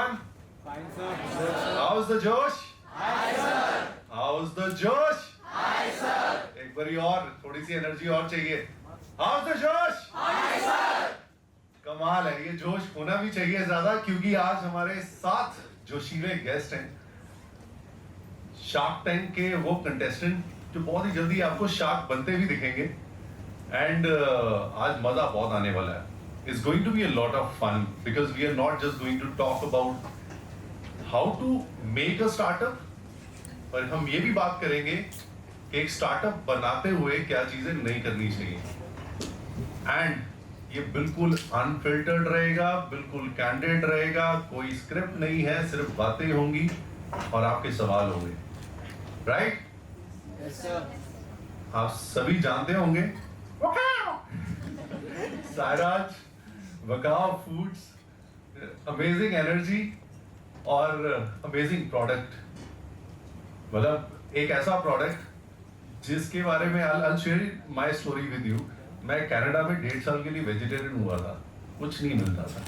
everyone? Fine, sir. How's the जोश? Hi sir. How's the जोश? Hi sir. एक बारी और थोड़ी सी एनर्जी और चाहिए. How's the जोश? Hi sir. कमाल है, ये जोश होना भी चाहिए ज्यादा क्योंकि आज हमारे साथ जोशीले गेस्ट हैं. शार्क टैंक के वो कंटेस्टेंट जो बहुत ही जल्दी आपको शार्क बनते भी दिखेंगे. एंड आज मजा बहुत आने वाला है. It's going to be a lot of fun because we are not just going to talk about how to make a startup, पर हम ये भी बात करेंगे कि एक स्टार्टअप बनाते हुए क्या चीजें नहीं करनी चाहिए. एंड ये बिल्कुल अनफिल्टर्ड रहेगा, बिल्कुल कैंडिड रहेगा, कोई स्क्रिप्ट नहीं है, सिर्फ बातें होंगी और आपके सवाल होंगे. राइट? Yes, sir. आप सभी जानते होंगे सायराज, वकाव फूड्स, अमेजिंग एनर्जी और अमेजिंग प्रोडक्ट. मतलब एक ऐसा प्रोडक्ट जिसके बारे में I'll share my story with you. मैं कनाडा में 1.5 साल के लिए वेजिटेरियन हुआ था, कुछ नहीं मिलता था.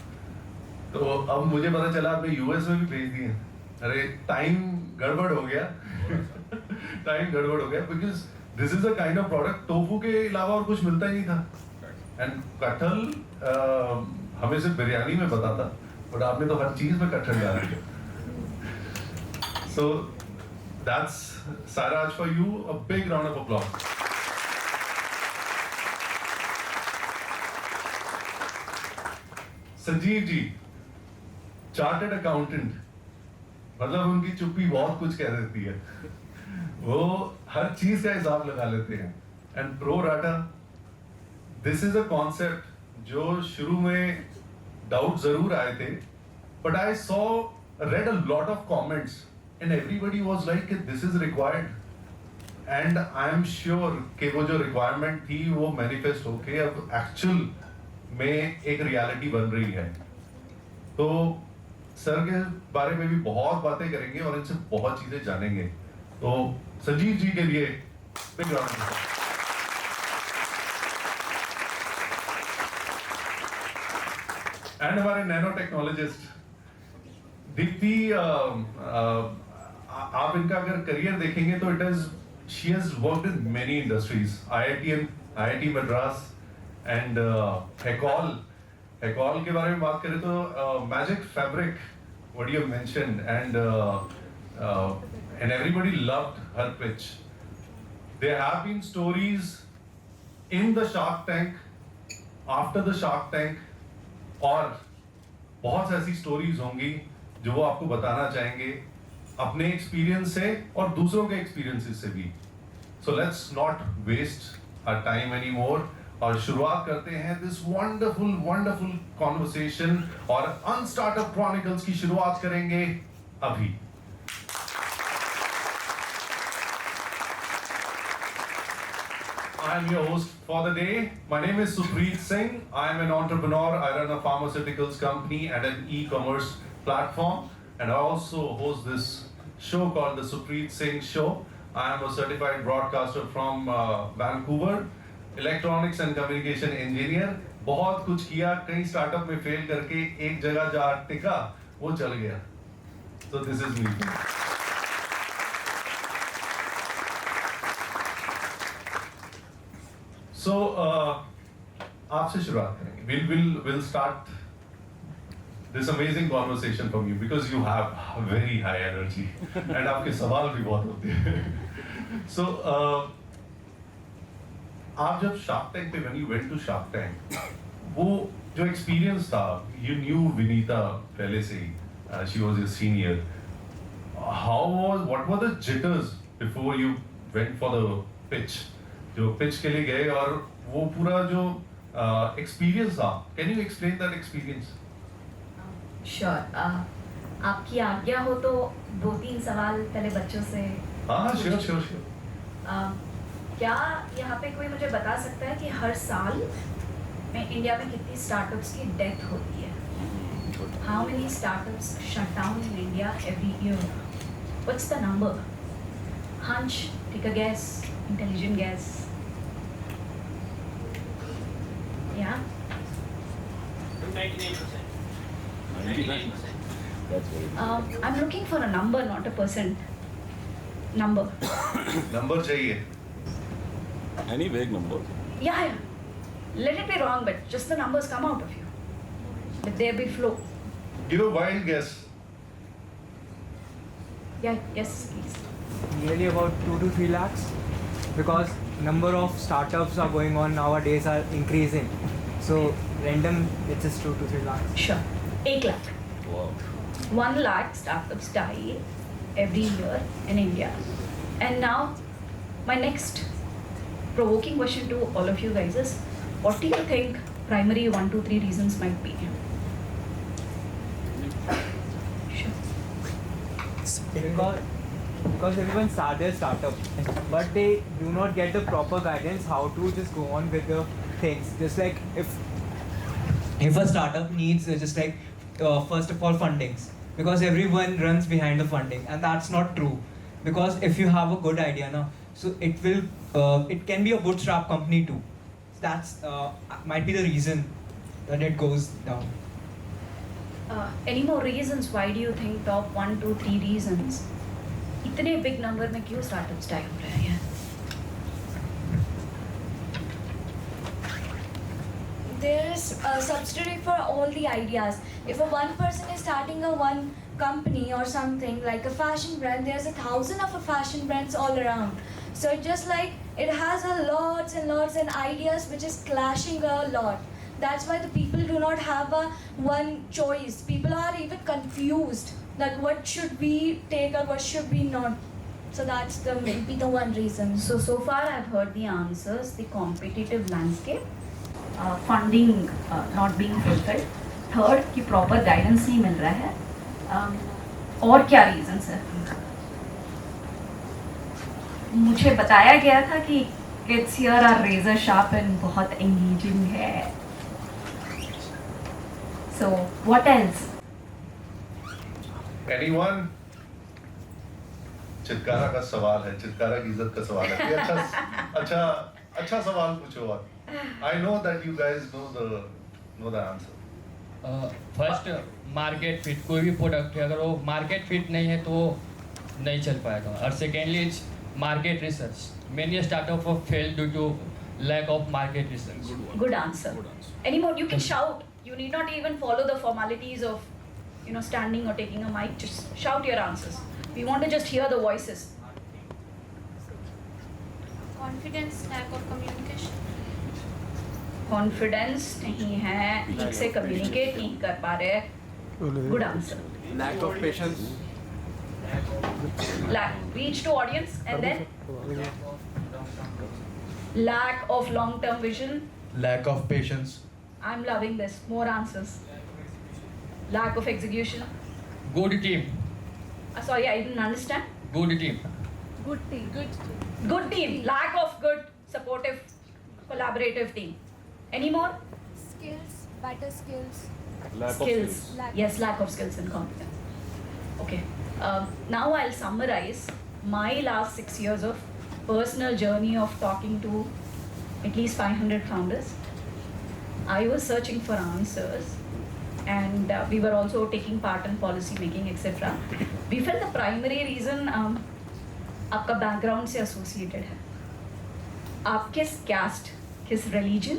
तो अब मुझे पता चला आपने यूएस में भी भेज दिए. अरे टाइम गड़बड़ हो गया. टाइम गड़बड़ हो गया because this is a kind of product. Tofu के अलावा और कुछ मिलता ही नहीं था. एंड कटहल हमें सिर्फ बिरयानी में पता था, बट आपने तो हर चीज में कटहल डाल दिया. So that's Sairaj for you. A big round of applause. Sanjeev ji, chartered accountant, मतलब उनकी चुप्पी बहुत कुछ कह देती है. वो हर चीज का हिसाब लगा लेते हैं. And pro rata, this is a concept जो शुरू में डाउट जरूर आए थे, but I saw red a lot of comments and everybody was like this is required. And I am sure कि वो जो रिक्वायरमेंट थी वो मैनिफेस्ट होके अब एक्चुअल में एक रियलिटी बन रही है. तो सर के बारे में भी बहुत बातें करेंगे और इनसे बहुत चीजें जानेंगे. तो संजीव जी के लिए big round of applause. And हमारे नैनो टेक्नोलॉजिस्ट दीप्ति, आप इनका अगर करियर देखेंगे तो it is she has worked in many industries. IIT Madras and हैकॉल के बारे में बात करें तो magic fabric what you mentioned and everybody loved her pitch. There have been stories in the Shark Tank, after the Shark Tank, और बहुत सी ऐसी स्टोरीज होंगी जो वो आपको बताना चाहेंगे अपने एक्सपीरियंस से और दूसरों के एक्सपीरियंसेस से भी. So let's not waste our time any more और शुरुआत करते हैं दिस वंडरफुल वंडरफुल कॉन्वर्सेशन. और अनस्टार्टअप क्रॉनिकल्स की शुरुआत करेंगे अभी. I am your host for the day. My name is Supreet Singh. I am an entrepreneur. I run a pharmaceuticals company and an e-commerce platform. And I also host this show called the Supreet Singh Show. I am a certified broadcaster from Vancouver, electronics and communication engineer. बहुत कुछ किया, कई startup में fail करके एक जगह जहाँ टिका वो चल गया. So this is me. So आपसे शुरुआत करेंगे. We'll start this amazing conversation from you because you have very high energy and आपके सवाल भी बहुत होते हैं. So आप जब Shark Tank पे when you went to Shark Tank, वो जो experience था, you knew Vinita पहले से ही, she was your senior. What were the jitters before you went for the pitch? जो पिच के लिए गए और वो पूरा जो एक्सपीरियंस था, can you explain that experience? Sure. आपकी आज्ञा हो तो 2-3 सवाल पहले बच्चों से. हाँ श्योर. क्या यहाँ पे कोई मुझे बता सकता है कि हर साल में इंडिया में कितनी स्टार्टअप्स की डेथ होती है? How many startups shut down in India every year? What's the number? Hunch, take a guess, intelligent guess. Yeah. 99%. 99%. I'm looking for a number, not a percent. Number. Number चाहिए. Any vague number. Yeah. Let it be wrong, but just the numbers come out of you. Let there be flow. Give a wild guess. Yeah, yes, please. Nearly about 2 to 3 lakhs, because number of startups are going on nowadays are increasing. So random, it's just 2 to 3 lakhs. Sure. 1 lakh. Wow. 1 lakh startups die every year in India. And now, my next provoking question to all of you guys is, what do you think primary 1, 2, 3 reasons might be? Sure. Because everyone starts their startup, but they do not get the proper guidance how to just go on with the things. Just like if a startup needs just like first of all fundings, because everyone runs behind the funding, and that's not true. Because if you have a good idea now, so it can be a bootstrap company too. That's might be the reason that it goes down. Any more reasons why do you think top 1, 2, 3 reasons इतने big number में क्यों startups die हो रहे हैं? There is a substitute for all the ideas. If a one person is starting a one company or something like a fashion brand, there's 1,000 of a fashion brands all around. So it's just like it has a lots and lots and ideas which is clashing a lot. That's why the people do not have a one choice. People are even confused that what should we take or what should we not. So that's the maybe the one reason. So far I've heard the answers: the competitive landscape, funding not being fulfilled, third कि proper guidance नहीं मिल रहा है, और क्या reasons है? मुझे बताया गया था कि kids here are razor sharp and बहुत engaging है. So what else? Anyone? Chitkara का सवाल है, चित्कारा की इज्जत का सवाल है. कोई अच्छा सवाल पूछो और. I know that you guys know the answer. First market fit. कोई भी प्रोडक्ट है, अगर वो मार्केट फिट नहीं है तो वो नहीं चल पाएगा. और secondly it's market research. Many startup of fail due to lack of market research. Good answer. Any more? You can shout. You need not even follow the formalities of, standing or taking a mic. Just shout your answers. We want to just hear the voices. Confidence, lack of communication. Confidence नहीं है, ठीक से communicate नहीं कर पा रहे. Good answer. Lack of patience. Reach to audience, and then lack of long-term vision. Lack of patience. I'm loving this. More answers. Lack of execution. Good team. Sorry, I didn't understand. Good team. Good team. Good team. Good team. Lack of good, supportive, collaborative team. Any more? Skills, better skills. Lack Skills. of Lack Yes, lack of skills and competence. Okay. Now I'll summarize my last 6 years of personal journey of talking to at least 500 founders. I was searching for answers, and we were also taking part in policy making, etc. We felt the primary reason आपका background से associated है. आप किस caste, किस religion,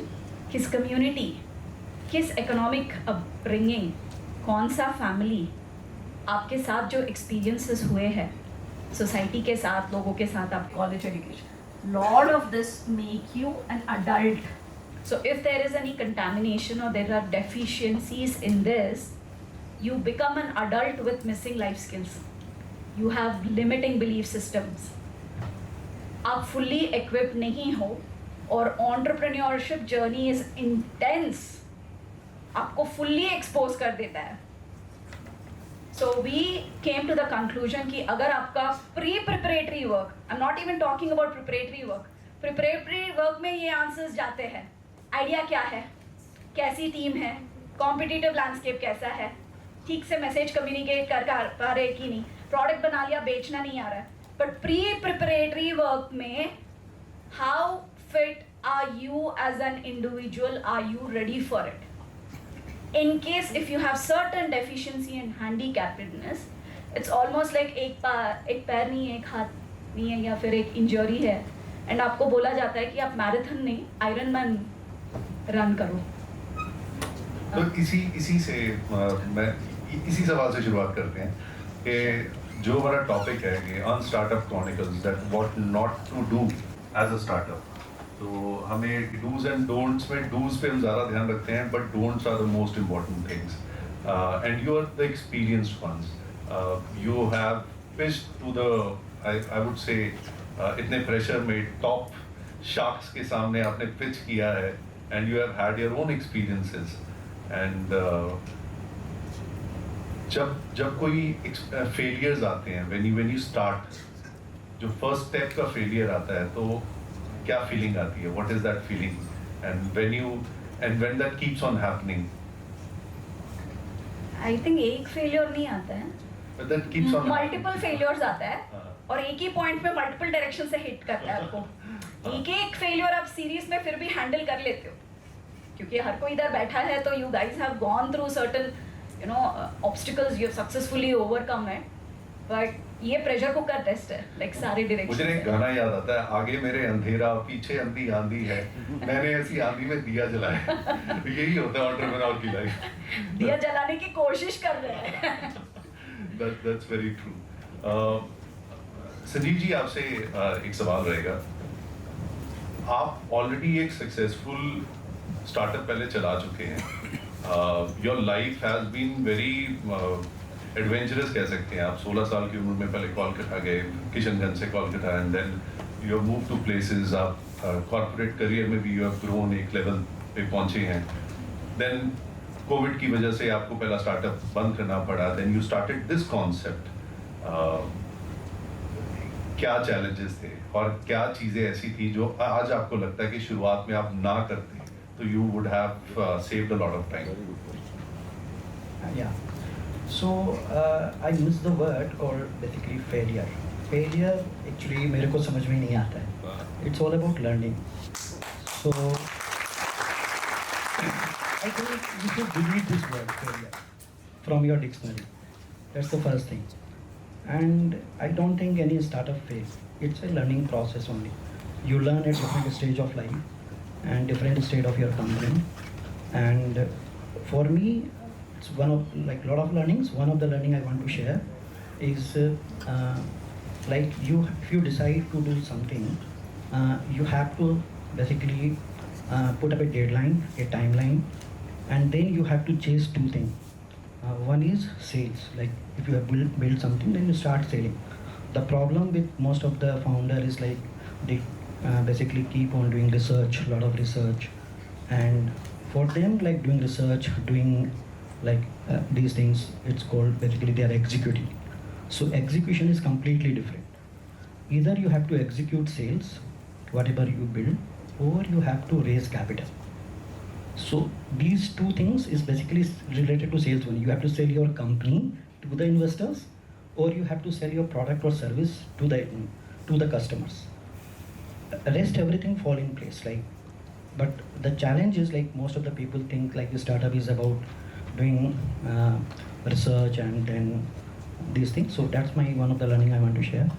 किस community, किस economic upbringing, कौन सा family, आपके साथ जो experiences हुए हैं सोसाइटी के साथ, लोगों के साथ, आप college education, lot of this make you an adult. So if there is any contamination और there are deficiencies in this, you become an adult with missing life skills. You have limiting belief systems. आप fully equipped नहीं हो और entrepreneurship journey is intense. आपको fully expose कर देता है. So we came to the conclusion कि अगर आपका pre-preparatory work, I'm not even talking about preparatory work, preparatory work में ये answers जाते हैं. Idea क्या है? कैसी team है? Competitive landscape कैसा है? ठीक से मैसेज कम्युनिकेट कर पा रहे कि नहीं, प्रोडक्ट बना लिया, बेचना नहीं आ रहा है. बट प्री प्रिपरेटरी वर्क में how fit are you as an individual, are you ready for it? in case if you have certain deficiency and handicapedness, it's almost like एक पैर नहीं है, एक हाथ नहीं है, या फिर एक इंजरी है, एंड आपको बोला जाता है कि आप मैराथन नहीं आयरन मैन रन करो. तो इसी से मैं इसी सवाल से शुरुआत करते हैं कि जो हमारा टॉपिक है कि on startup chronicles, that what not to do as a startup. तो हमें डूज एंड डोंट्स में डूज पे हम ज़्यादा ध्यान रखते हैं, but don'ts are the most important things. And you are the experienced ones. You have pitched to the I would say इतने प्रेशर में टॉप शार्क्स के सामने आपने पिच किया है, and you have had your own experiences. And जब कोई failures आते हैं, व्हेन यू स्टार्ट, जो फर्स्ट स्टेप का फेलियर आता है, तो क्या फीलिंग आती है? What is that feeling? And when that keeps on happening, I think एक फेलियर नहीं आता है, that keeps on multiple failures आता है, हाँ. और एक ही पॉइंट पे मल्टीपल डायरेक्शन से हिट करता है आपको. एक फेलियर आप सीरीज में फिर भी हैंडल कर लेते हो, क्योंकि हर कोई इधर बैठा है, तो you guys have gone through certain obstacles, you have successfully overcome it. But ये प्रेशर कुकर टेस्ट है, लाइक सारे डायरेक्शन. मुझे एक गाना याद आता है, आगे मेरे अंधेरा पीछे अंधी आंधी है, मैंने ऐसी आंधी में दिया जलाया. यही होता है एंटरप्रेन्योर की लाइफ. दिया जलाने की कोशिश कर रहे हैं. That's very true. Sanjeev ji, आपसे एक सवाल रहेगा. आप ऑलरेडी एक सक्सेसफुल स्टार्टअप पहले चला चुके हैं. Your life has been very adventurous कह सकते हैं आप. 16 साल की उम्र में पहले कोलकाता गए, किशनगंज से Kolkata, and then you have move to places. आप कॉर्पोरेट करियर में भी यू हैव ग्रोन, एक लेवल पे पहुंचे हैं. देन कोविड की वजह से आपको पहला स्टार्टअप बंद करना पड़ा. Then you started this concept. क्या चैलेंजेस थे और क्या चीज़ें ऐसी थी जो आज आपको लगता है कि शुरुआत में आप ना करते तो you would have saved a lot of time? Yeah. So I use the word called basically failure. Failure actually मेरे को समझ में नहीं आता है. It's all about learning. So I think you should delete this word failure from your dictionary. That's the first thing. And I don't think any startup fails. It's a learning process only. You learn at different stage of life and different state of your company. And for me, it's one of like lot of learnings. One of the learning I want to share is like if you decide to do something, you have to basically put up a deadline, a timeline, and then you have to chase two things. One is sales. Like if you have built something, then you start selling. The problem with most of the founder is like they basically keep on doing research, a lot of research, and for them like doing research, doing like these things, it's called basically they are executing. So execution is completely different. Either you have to execute sales, whatever you build, or you have to raise capital. So these two things is basically related to sales only. You have to sell your company to the investors, or you have to sell your product or service to the customers. Rest everything fall in place. But the challenge is like most of the people think like the startup is about doing research and then these things. So that's one of the learning I want to share.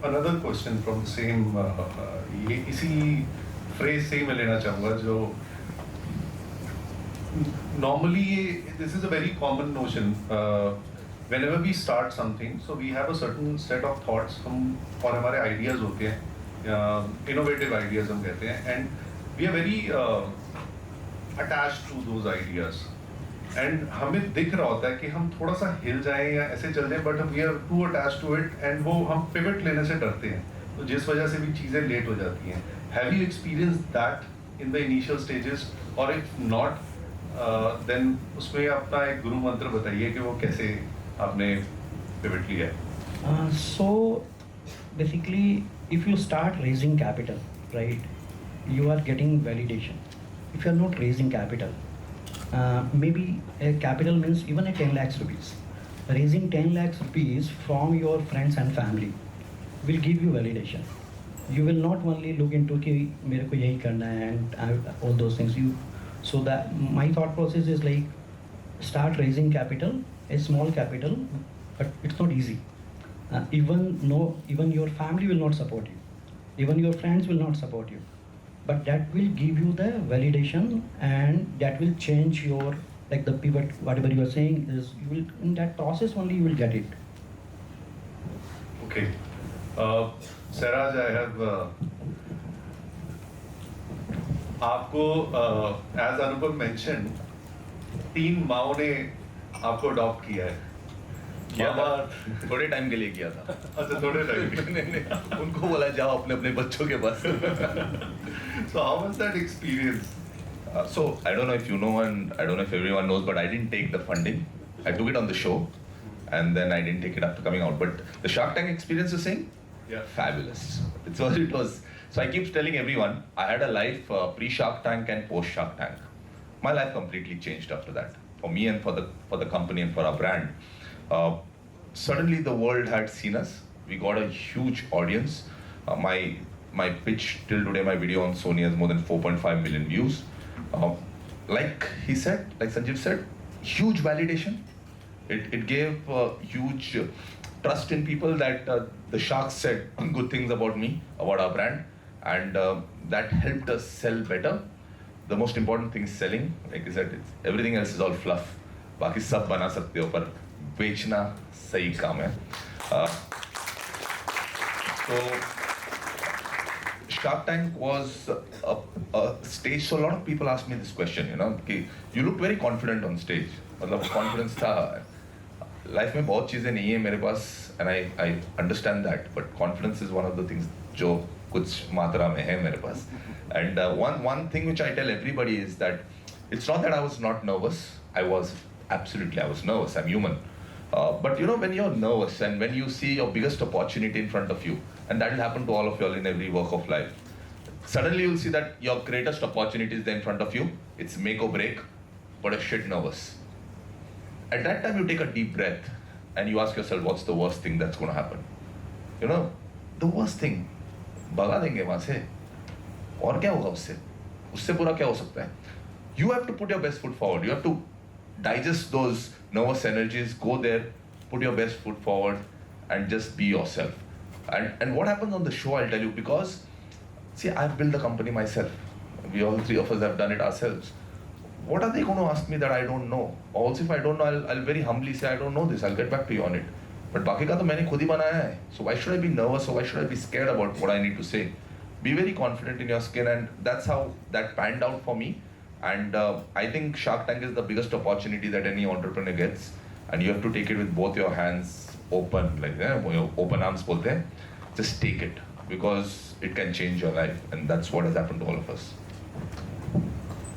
Another question from the same ये इसी phrase से ही मैं लेना चाहूँगा, जो normally this is a very common notion. Whenever we start something, so we have a certain set of thoughts. हम और हमारे ideas होते हैं, innovative ideas हम कहते हैं, and we are very attached to those ideas. And हमें दिख रहा होता है कि हम थोड़ा सा हिल जाएं या ऐसे चल जाएं, but we are too attached to it, and वो हम pivot लेने से डरते हैं, तो जिस वजह से भी चीज़ें लेट हो जाती हैं. Have you experienced that in the initial stages, or if not, then उसमें अपना एक गुरु मंत्र बताइए कि वो कैसे आपने pivot लिया है? So basically, if you start raising capital, right, you are getting validation. If you are not raising capital, maybe a capital means even a 10 lakhs rupees. Raising 10 lakhs rupees from your friends and family will give you validation. You will not only look into कि मेरे को यही करना है and all those things. So that my thought process is like start raising capital, a small capital, but it's not easy. Even your family will not support you, even your friends will not support you, but that will give you the validation, and that will change your, like the pivot, whatever you are saying is, you will, in that process only you will get it. Okay. Saraj, I have आपको as Anupam mentioned, 3 माओं ने आपको adopt किया है. किया मामा, था, थोड़े time के लिए किया था. अच्छा थोड़े टाइम. नहीं, उनको बोला जाओ अपने अपने बच्चों के पास. So how was that experience? So I don't know if you know, and I don't know if everyone knows, but I didn't take the funding. I took it on the show, and then I didn't take it after coming out. But the Shark Tank experience is saying, Yeah. fabulous. It's what it was. So I keep telling everyone, I had a life pre-Shark Tank and post-Shark Tank. My life completely changed after that. For me and for the company and for our brand. Suddenly the world had seen us. We got a huge audience. My pitch till today, my video on Sony has more than 4.5 million views. Like he said, like Sanjeev said, huge validation. It gave huge trust in people that the sharks said good things about me, about our brand, and that helped us sell better. The most important thing is selling. Like I said, everything else is all fluff. बाकी सब बना सकते हो, पर बेचना सही काम है. So Shark Tank was a stage. So a lot of people ask me this question, you know, कि you looked very confident on stage. मतलब confidence था. Life में बहुत चीजें नहीं है मेरे पास, and I understand that, but confidence is one of the things जो कुछ मात्रा में है मेरे पास. And one thing which I tell everybody is that it's not that I was not nervous. I was nervous. I'm human. But you know, when you're nervous and when you see your biggest opportunity in front of you, and that will happen to all of you all in every walk of life, suddenly you'll see that your greatest opportunity is there in front of you. It's make or break, but a shit nervous. At that time, you take a deep breath and you ask yourself, what's the worst thing that's going to happen? You know, the worst thing, भगा देंगे वहाँ से, और क्या होगा उससे बुरा क्या हो सकता है? You have to put your best foot forward. You have to digest those nervous energies, go there, put your best foot forward, and just be yourself. And what happens on the show, I'll tell you, because see, I've built the company myself. We all 3 of us have done it ourselves. What are they going to ask me that I don't know? Also, if I don't know, I'll very humbly say I don't know this. I'll get back to you on it. But बाकी का तो मैंने खुद ही बनाया है. So why should I be nervous or why should I be scared about what I need to say? Be very confident in your skin, and that's how that panned out for me. And I think Shark Tank is the biggest opportunity that any entrepreneur gets, and you have to take it with both your hands open, like open arms bolte hain. Just take it, because it can change your life, and that's what has happened to all of us.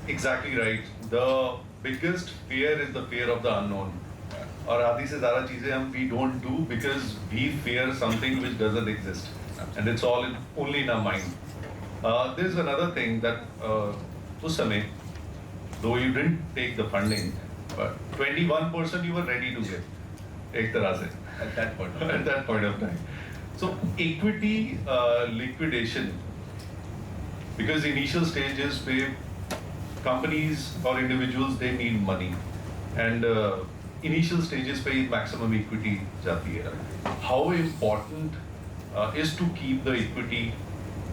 Exactly right. The biggest fear is the fear of the unknown. और आधी से ज़्यादा चीज़ें हम we don't do because we fear something which doesn't exist, and it's all only in our mind. There's another thing that उस समय, though you didn't take the funding, but 21% you were ready to give एक तरह से At that point. at that point of time. So equity liquidation, because initial stages पे companies or individuals they need money, and initial stages पे maximum equity जाती है. How important is to keep the equity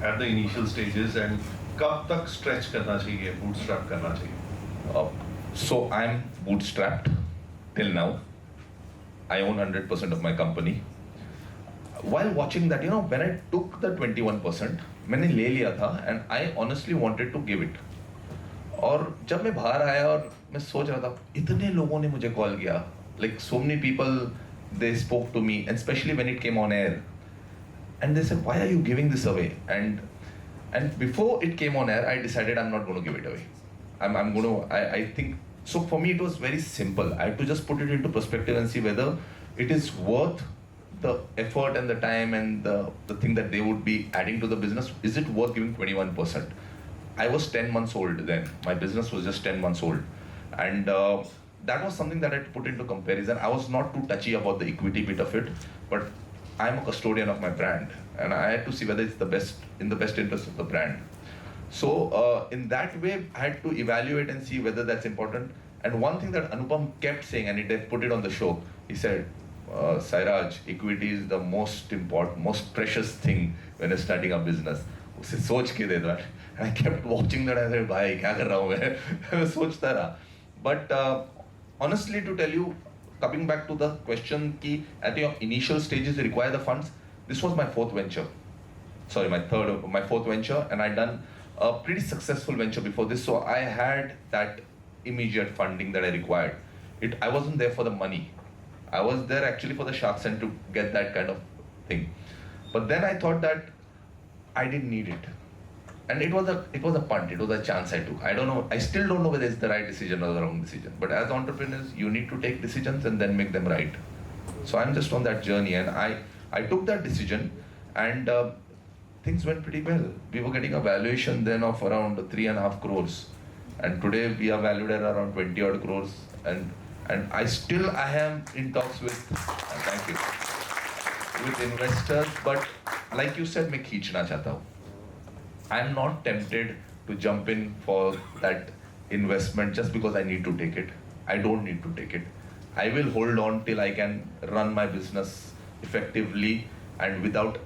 at the initial stages, and कब तक stretch करना चाहिए, bootstrap करना चाहिए? So I'm bootstrapped till now. I own 100% of my company. While watching that, you know, when I took the 21%, मैंने ले लिया था, and I honestly wanted to give it. और जब मैं बाहर आया और मैं सोच रहा था, इतने लोगों ने मुझे कॉल किया, like so many people, they spoke to me, and especially when it came on air, and they said, why are you giving this away? And before it came on air, I decided I'm not going to give it away. I think, so for me it was very simple. I had to just put it into perspective and see whether it is worth the effort and the time and the thing that they would be adding to the business. Is it worth giving 21%? I was 10 months old then. My business was just 10 months old. And that was something that I had to put into comparison. I was not too touchy about the equity bit of it, but I'm a custodian of my brand, and I had to see whether it's in the best interest of the brand. So in that way, I had to evaluate and see whether that's important. And one thing that Anupam kept saying, and he put it on the show, he said, Sairaj, equity is the most important, most precious thing when you're starting a business. उसे सोच के दे that. And I kept watching that. I said, भाई क्या कर रहा हूँ मैं? मैं सोचता रहा. But honestly, to tell you, coming back to the question, कि at your initial stages you require the funds. This was my fourth venture. Sorry, my fourth venture, and I'd done a pretty successful venture before this. So I had that immediate funding that I required. I wasn't there for the money. I was there actually for the Shark Tank to get that kind of thing. But then I thought that I didn't need it. And it was a punt, it was a chance I took. I don't know, I still don't know whether it's the right decision or the wrong decision. But as entrepreneurs, you need to take decisions and then make them right. So I'm just on that journey, and I took that decision, and things went pretty well. We were getting a valuation then of around 3.5 crores. And today we are valued at around 20 odd crores. And I am in talks with, thank you, with investors. But like you said, मैं खींचना चाहता हूँ. I'm not tempted to jump in for that investment just because I need to take it. I don't need to take it. I will hold on till I can run my business effectively and without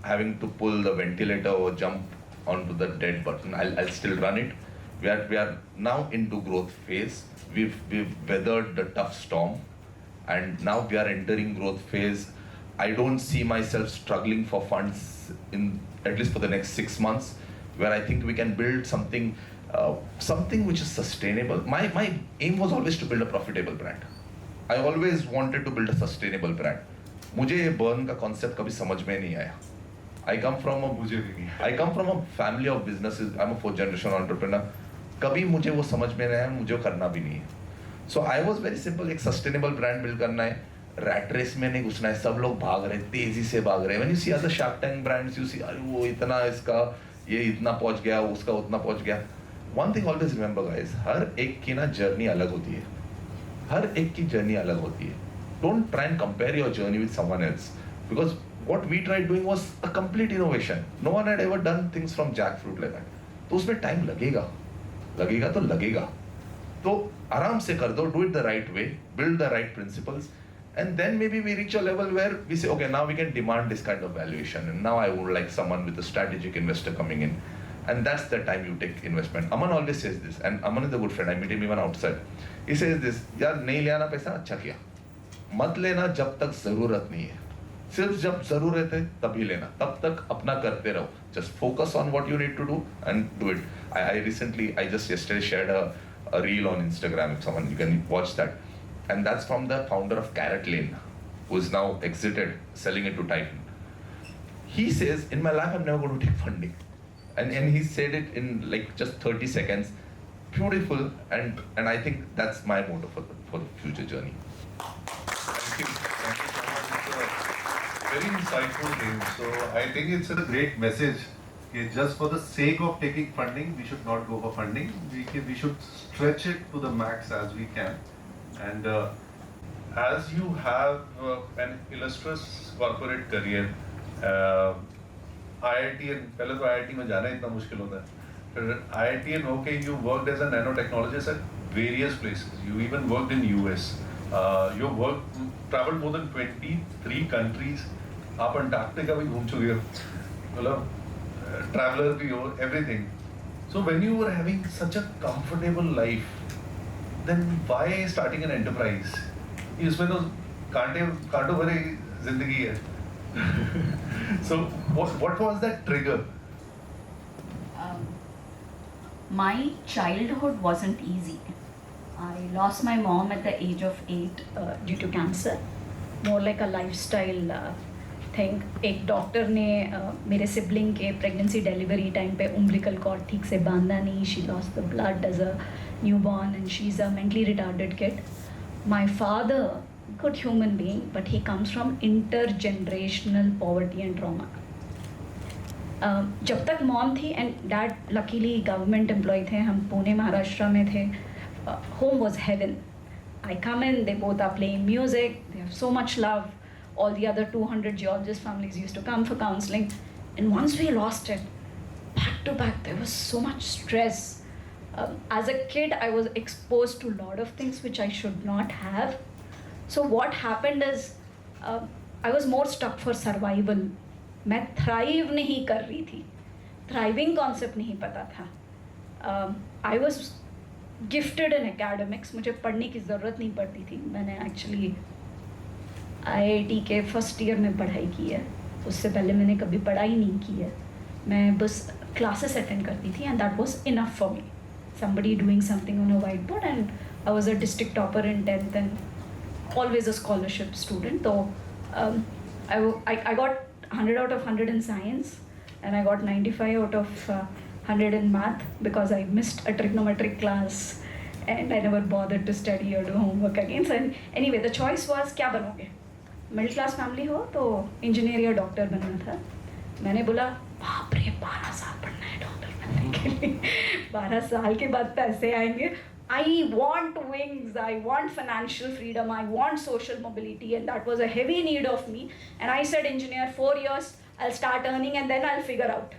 having to pull the ventilator or jump onto the dead button. I'll still run it. We are now into growth phase. We've weathered the tough storm, and now we are entering growth phase. I don't see myself struggling for funds at least for the next 6 months, where I think we can build something which is sustainable. My aim was always to build a profitable brand. I always wanted to build a sustainable brand. मुझे ये burn का concept कभी समझ में नहीं आया. I come from a family of businesses. I'm a 4th generation entrepreneur. कभी मुझे वो समझ में नहीं आया, मुझे वो करना भी नहीं है. So I was very simple, एक sustainable brand build करना है. Rat race में नहीं घुसना है. सब लोग भाग रहे हैं, तेजी से भाग रहे हैं. When you see other Shark Tank brands, you see अरे वो इतना इसका ये इतना पहुंच गया, उसका उतना पहुंच गया. One thing always remember guys, हर एक की ना जर्नी अलग होती है. हर एक की जर्नी अलग होती है. Don't try and compare your journey with someone else, because what we tried doing was a complete innovation. No one had ever done things from jackfruit like that. तो उसमें time लगेगा तो लगेगा. तो आराम से कर दो, do it the right way, build the right principles, and then maybe we reach a level where we say, okay, now we can demand this kind of valuation, and now I would like someone with a strategic investor coming in, and that's the time you take investment. Aman always says this, and Aman is a good friend. I meet him even outside. He says this, यार नहीं लेना पैसा अच्छा किया, मत लेना जब तक जरूरत नहीं है. सिर्फ जब जरूरत है तभी लेना, तब तक अपना करते रहो. Just focus on what you need to do and do it. I just yesterday shared a reel on Instagram. If someone, you can watch that, and that's from the founder of Carrot Lane, who is now exited, selling it to Titan. He says, in my life I'm never going to take funding, and he said it in like just 30 seconds. Beautiful, and I think that's my motto for the future journey. Thank you so much. It's a very insightful thing. So I think it's a great message. Okay, just for the sake of taking funding, we should not go for funding. We should stretch it to the max as we can. And as you have an illustrious corporate career, IIT, पहले तो IIT में जाना इतना मुश्किल होता है. फिर IIT होके you worked as a nanotechnologist at various places. You even worked in US. You traveled more than 23 countries. आप अंटार्कटिका भी घूम चुके हो. मतलब traveler भी हो, everything. So when you were having such a comfortable life, then why starting an enterprise? इसमें तो कांटों भरी जिंदगी है. So what was that trigger? My childhood wasn't easy. I lost my mom at the age of 8 due to cancer. More like a lifestyle thing. एक doctor ने मेरे sibling के प्रेगनेंसी डिलीवरी टाइम पे umbilical cord ठीक से बांधा नहीं. She lost the blood as a newborn, and she's a mentally retarded kid. My father, good human being, but he comes from intergenerational poverty and trauma. जब तक mom थी and dad luckily government employ थे, हम पुणे महाराष्ट्र में थे. Home was heaven. I come in, they both are playing music, they have so much love. All the other 200 geologist families used to come for counseling, and once we lost it, back to back. There was so much stress. As a kid, I was exposed to a lot of things which I should not have. So what happened is, I was more stuck for survival. मैं thrive नहीं कर रही थी. Thriving concept नहीं पता था. I was gifted in academics. मुझे पढ़ने की ज़रूरत नहीं पड़ती थी. मैंने actually IIT के फर्स्ट ईयर में पढ़ाई की है. उससे पहले मैंने कभी पढ़ाई नहीं की है. मैं बस क्लासेस अटेंड करती थी and that was enough for me. Somebody doing something on a whiteboard, and I was a district topper in 10th and always a scholarship student. So I got 100 out of 100 in science, and I got 95 out of 100 in math because I missed a trigonometric class and I never bothered to study or do homework again. So anyway, the choice was क्या बनोगे? Middle class family हो तो engineer या doctor बनना था. मैंने बोला बाप रे 12 साल पढ़ना है डॉक्टर बनने के लिए. 12 साल के बाद पैसे आएंगे. I want wings, I want financial freedom, I want social mobility, and that was a heavy need of me. And I said, engineer, 4 years, I'll start earning and then I'll figure out.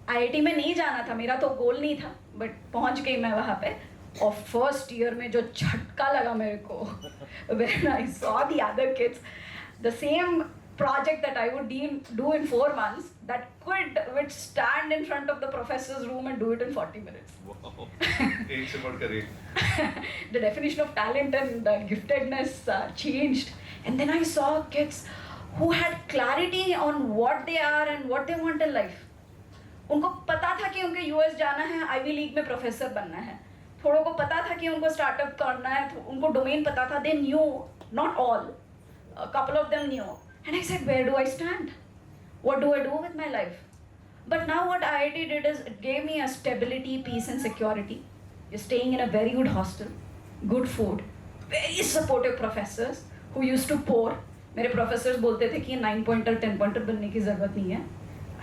IIT में नहीं जाना था, मेरा तो गोल नहीं था, but पहुंच गई मैं वहाँ पे. और फर्स्ट ईयर में जो झटका लगा मेरे को, when I saw the other kids, the same project that I would do in 4 months, that kid would stand in front of the professor's room and do it in 40 minutes. Wow. एक से बढ़कर एक. The definition of talent and giftedness changed. And then I saw kids who had clarity on what they are and what they want in life. उनको पता था कि उनके US जाना है, Ivy League में प्रोफेसर बनना है. थोड़ों को पता था कि उनको स्टार्टअप करना है, उनको डोमेन पता था. They knew, not all, a couple of them knew. And I said, where do I stand? What do I do with my life? But now what IIT did is it gave me a stability, peace and security. You're staying in a very good hostel, good food, very supportive professors who used to pour. मेरे professors बोलते थे कि 9-pointer, 10-pointer बनने की ज़रूरत नहीं है.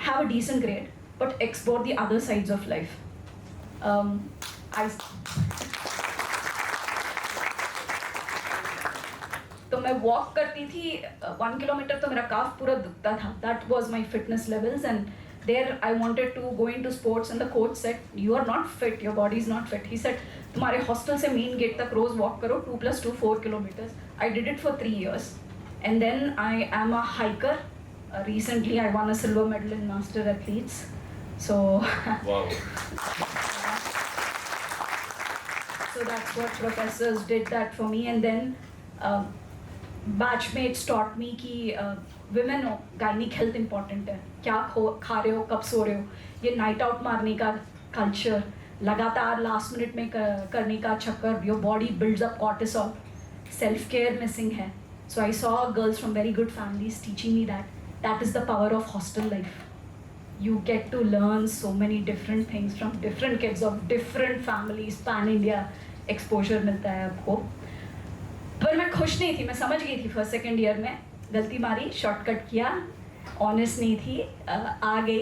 Have a decent grade, but explore the other sides of life. तो मैं वॉक करती थी 1 किलोमीटर, तो मेरा काफ पूरा दुखता था. That was my fitness levels. And there I wanted to go in to sports and the coach said you are not fit, your body is not fit. He said तुम्हारे hostel से main gate तक रोज walk करो 2+2 4 kilometres. I did it for 3 years and then I am a hiker. Recently I won a silver medal in master athletes. So Wow. So that's what professors did that for me. And then batchmates taught me कि women हो, gynec health important है. क्या खा रहे हो, कब सो रहे हो. ये night out मारने का culture, लगातार last minute में करने का चक्कर, your body builds up cortisol. Self care missing है. So I saw girls from very good families teaching me that. That is the power of hostel life. You get to learn so many different things from different kids of different families. Pan India exposure मिलता है आपको. पर मैं खुश नहीं थी. मैं समझ गई थी फर्स्ट सेकेंड ईयर में, गलती मारी, शॉर्टकट किया, ऑनेस्ट नहीं थी, आ गई.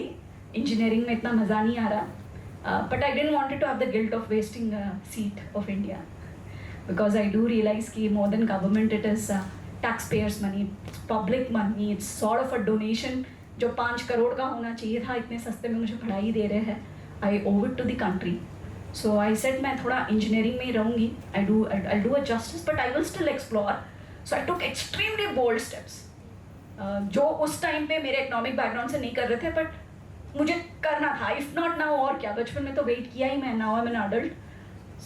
इंजीनियरिंग में इतना मज़ा नहीं आ रहा. But I didn't wanted to have the guilt of wasting seat of India, because I do realise कि more than government it is taxpayers money, it's public money, it's sort of a donation. जो 5 करोड़ का होना चाहिए था, इतने सस्ते में मुझे पढ़ाई दे रहे हैं. I owe it to the country. So I said मैं थोड़ा इंजीनियरिंग में ही रहूँगी. I'll do a justice, but I will still explore. So I took extremely bold steps. जो उस टाइम पे मेरे इकोनॉमिक बैकग्राउंड से नहीं कर रहे थे, बट मुझे करना था. इफ नॉट नाउ और क्या, बचपन में तो वेट किया ही मैं. Now I am an adult.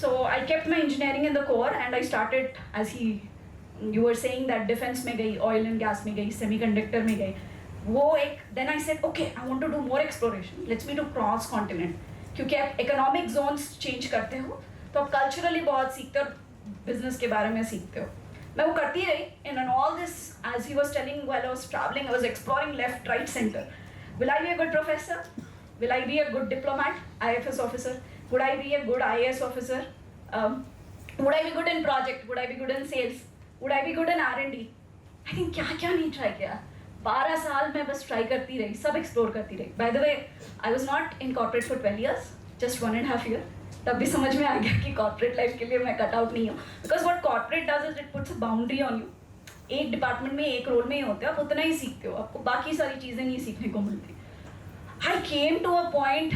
So I kept my engineering in the core and I started as you were saying that defense में गई, oil and gas में गई, semiconductor में गई. वो एक, then I said okay, I want to do more exploration. Let's me to cross continent. क्योंकि आप economic zones change करते हो तो आप culturally बहुत सीखते हो, business के बारे में सीखते हो. मैं वो करती रही. And all this, as he was telling while I was traveling, I was exploring left, right, center. Will I be a good professor? Will I be a good diplomat, IFS officer? Would I be a good IAS officer? Would I be good in project? Would I be good in sales? Would I be good in R&D? I think क्या नहीं try किया. 12 साल मैं बस try करती रही, सब explore करती रही. By the way, I was not in corporate for 12 years, just 1.5 year. तब भी समझ में आ गया कि कॉर्पोरेट लाइफ के लिए मैं कट आउट नहीं हूँ. Because what corporate does is it puts a boundary on you. एक डिपार्टमेंट में एक रोल में ही होते हो, आप उतना ही सीखते हो, आपको बाकी सारी चीज़ें नहीं सीखने को मिलती. I came to a point,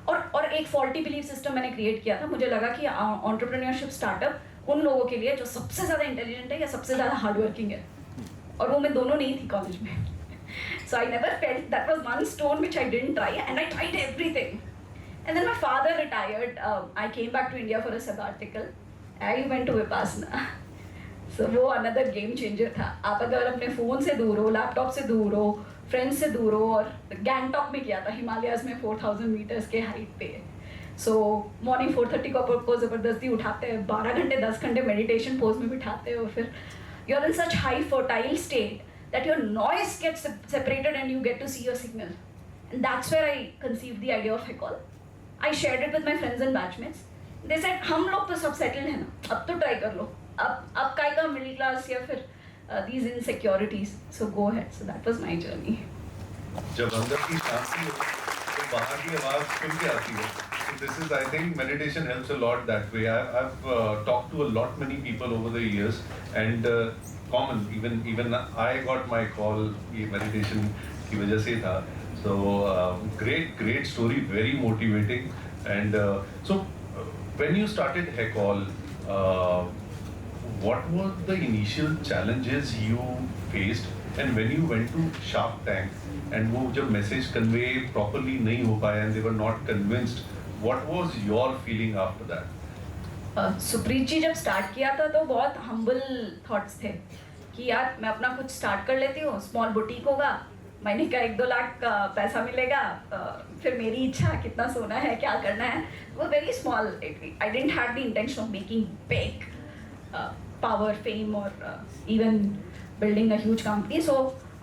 और एक फॉल्टी बिलीफ सिस्टम मैंने क्रिएट किया था. मुझे लगा कि एंटरप्रेन्योरशिप स्टार्टअप उन लोगों के लिए जो सबसे ज़्यादा इंटेलिजेंट है या सबसे ज़्यादा हार्ड वर्किंग है, और वो मैं दोनों नहीं थी कॉलेज में. So I never felt that was one stone which I didn't try, and I tried everything. And then my father retired. I came back to India for a sabbatical. I went to Vipassana. So वो another game changer था. आप अगर अपने phone से दूर हो, laptop से दूर हो, फ्रेंड्स से दूर हो, और गैंगटॉक में किया था, हिमालयाज़ में 4000 मीटर्स के हाइट पे. सो मॉर्निंग 4:30 को ज़बरदस्ती उठाते हैं, 12 घंटे 10 घंटे मेडिटेशन पोज में बिठाते हैं, और फिर you are in such high fertile state that your noise gets separated and you get to see your signal. And that's where I conceived the idea of Hecol. I shared it with my friends and batchmates. They said, हम लोग तो सब settled हैं ना, अब तो try कर लो. अब काय का middle class या फिर these insecurities. So go ahead. So that was my journey. जब अंदर की शांति हो तो बाहर की आवाज़ खुल के आती है. So this is, I think, meditation helps a lot that way. I've talked to a lot many people over the years, and common, even I got my call ये meditation की वजह से था. So great story, very motivating. And so when you started Hecol, what were the initial challenges you faced, and when you went to Shark Tank and वो जब message convey properly नहीं हो पाया and they were not convinced, what was your feeling after that? Supreet जी जब start किया था तो बहुत हम्बल थॉट्स थे कि यार मैं अपना कुछ स्टार्ट कर लेती हूँ, स्मॉल बुटीक होगा, महीने का 1-2 लाख का पैसा मिलेगा, फिर मेरी इच्छा कितना सोना है, क्या करना है. वो very small. I didn't have the intention of making big power, fame, और even building a huge company. So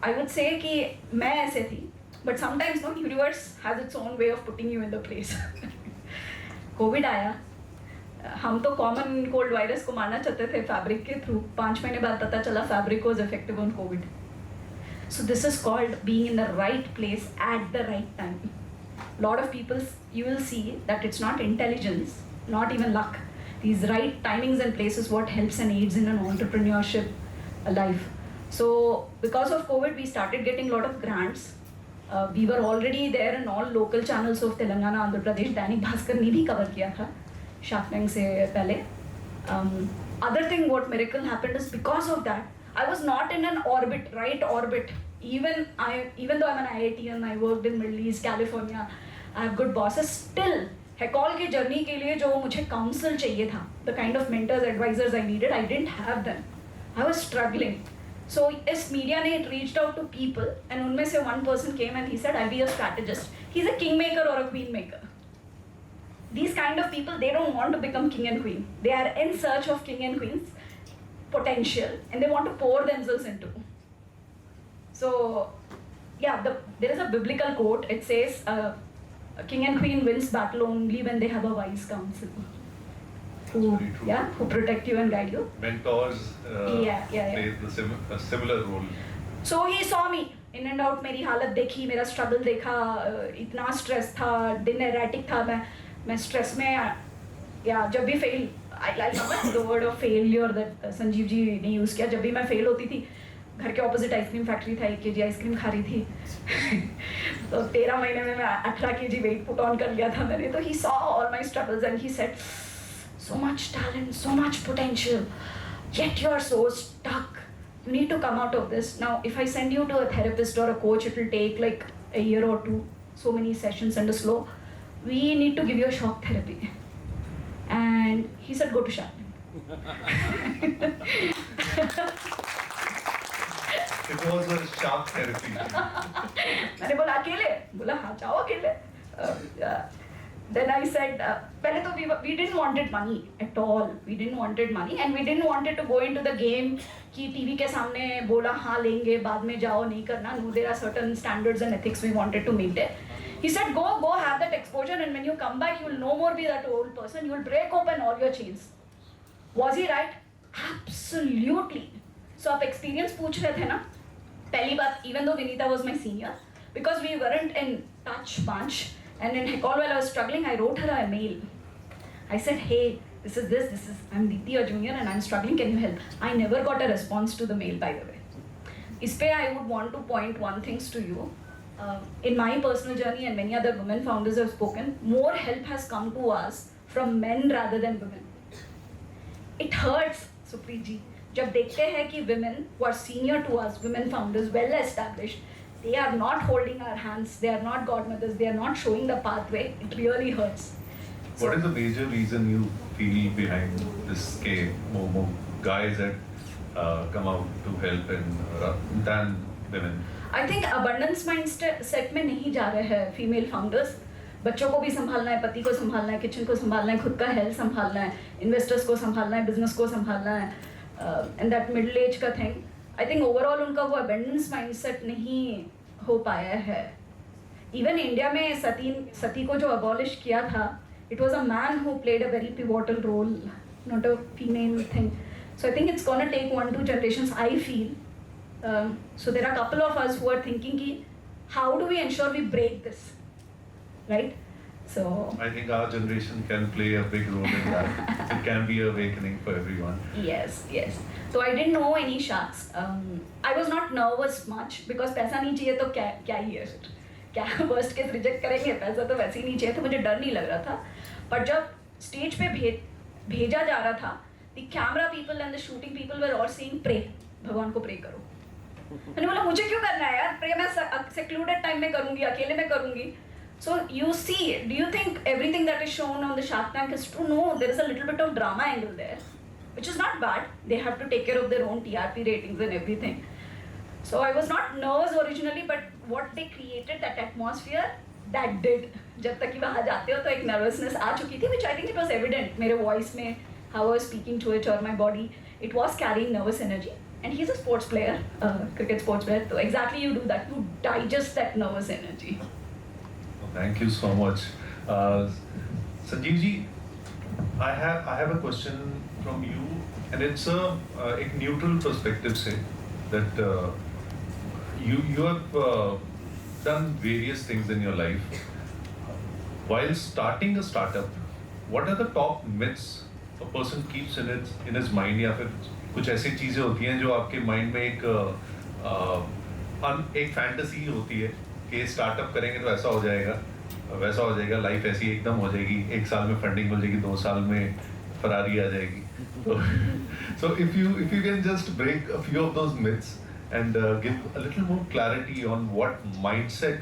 I would say कि मैं ऐसे थी, but sometimes no, universe has its own way of putting you in the place. Covid आया, हम तो common cold virus को मारना चाहते थे फैब्रिक के थ्रू. 5 महीने बाद पता चला fabric was effective on Covid. So this is called being in the right place at the right time. Lot of people, you will see that it's not intelligence, not even luck. These right timings and places what helps and aids in an entrepreneurship life. So because of COVID, we started getting a lot of grants. We were already there in all local channels of Telangana, Andhra Pradesh. Dainik Bhaskar ने भी cover किया था Shark Tank से पहले. Other thing what miracle happened is because of that, I was not in an orbit, right orbit. Even though I'm an IITian, I worked in Middle East, California, I have good bosses, still Hecol की journey के लिए जो मुझे council चाहिए था, the kind of mentors, advisors I needed, I didn't have them. I was struggling. So इस media ने reached out to people, and उनमें से one person came and he said, I'll be a strategist. He's a kingmaker or a queenmaker. These kind of people, they don't want to become king and queen. They are in search of king and queen's potential, and they want to pour themselves into. So, yeah, there is a biblical quote. It says, a king and queen wins battle only when they have a wise counsel who protect you and guide you. Mentors play a similar role. So he saw me in and out. मेरी हालत देखी, मेरा struggle देखा, इतना stress था, दिन erratic था, मैं stress में, या जब भी fail, I love the word of failure that Sanjeev ji ने use किया. जब भी मैं fail होती थी, घर के ऑपोजिट आइसक्रीम फैक्ट्री था, 1 kg आइसक्रीम खा रही थी. तो 13 महीने में मैं 18 kg वेट पुट ऑन कर लिया था मैंने. तो he saw all my struggles and he said, so much talent, so much potential, yet you are so stuck. You need to come out of this. Now, if I send you to a therapist or a coach, it will take like a year or 2, so many sessions and slow. We need to give you a shock therapy. And he said, go to Shark. It was a shark therapy. मैंने बोला अकेले, बोला हाँ जाओ अकेले. Then I said, पहले तो we didn't wanted money at all. We didn't wanted money, and we didn't wanted to go into the game कि टीवी के सामने बोला हाँ लेंगे, बाद में जाओ नहीं करना. No, there are certain standards and ethics we wanted to maintain. He said, go have that exposure, and when you come back, you will no more be that old person. You will break open all your chains. Was he right? Absolutely. So आप experience पूछ रहे थे ना? पहली बात, even though Vinita was my senior, because we weren't in touch much, and in Hecol while I was struggling, I wrote her a mail. I said, hey, this is, I'm Deepti, your junior, and I'm struggling, can you help? I never got a response to the mail, by the way. इस पे I would want to point one things to you. in my personal journey and many other women founders have spoken, more help has come to us from men rather than women. It hurts, Supreet ji, जब देखते हैं कि women who are senior to us, women founders, well established, they are not holding our hands, they are not godmothers, they are not showing the pathway, it really hurts. What is the major reason you feel behind this more guys that come out to help and than women? I think abundance mindset में नहीं जा रहे हैं female founders. बच्चों को भी संभालना है, पति को संभालना है, किचन को संभालना है, खुद का हेल्थ संभालना है, इन्वेस्टर्स को संभालना है, बिजनेस को संभालना है, एंड दैट मिडिल एज का थिंग. आई थिंक ओवरऑल उनका वो अबेंडेंस माइंडसेट नहीं हो पाया है. इवन इंडिया में सती को जो अबॉलिश किया था, it was a man who played a very pivotal role, not a female thing. So I think it's gonna take 1-2 generations, I feel. So there are a couple of us who are thinking ki, how do we ensure we break this, right? So I think our generation can play a big role in that. It can be awakening for everyone. yes. So I didn't know any sharks. I was not nervous much because पैसा नहीं चाहिए तो क्या ही है फिर, क्या worst case reject करेंगे, पैसा तो वैसे ही नहीं चाहिए, तो मुझे डर नहीं लग रहा था. पर जब स्टेज पे भेजा जा रहा था, the camera people and the shooting people were all saying pray, भगवान को प्रे करो. मैंने बोला मुझे क्यों करना है यार, प्रे मैं secluded time में करूँगी, अकेले में करूँगी. So you see, do you think everything that is shown on the Shark Tank is true? No, there is a little bit of drama angle there, which is not bad. They have to take care of their own TRP ratings and everything. So I was not nervous originally, but what they created, that atmosphere, that did. जब तक कि वहाँ जाते हो तो एक nervousness आ चुकी थी, which I think it was evident. मेरे voice में, how I was speaking to it, or my body, it was carrying nervous energy. And he's a sports player, cricket sports player. So exactly you do that, you digest that nervous energy. Thank you so much. Sanjeev ji, I have a question from you, and it's a neutral perspective से that you have done various things in your life. While starting a startup, what are the top myths a person keeps in his mind, या फिर कुछ ऐसी चीजें होती हैं जो आपके माइंड में एक फैंटेसी होती है कि स्टार्टअप करेंगे तो ऐसा हो जाएगा, वैसा हो जाएगा, लाइफ ऐसी एकदम हो जाएगी, 1 साल में फंडिंग हो जाएगी, 2 साल में फरारी आ जाएगी. So if you can just break a few of those myths and give a little more clarity on what mindset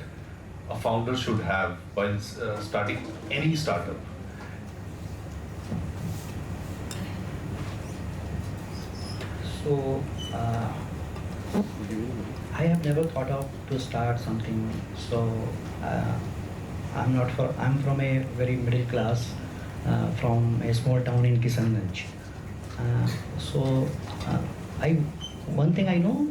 a founder should have while starting any startup. So I have never thought of to start something. So I'm from a very middle class, from a small town in Kishanganj. One thing I know,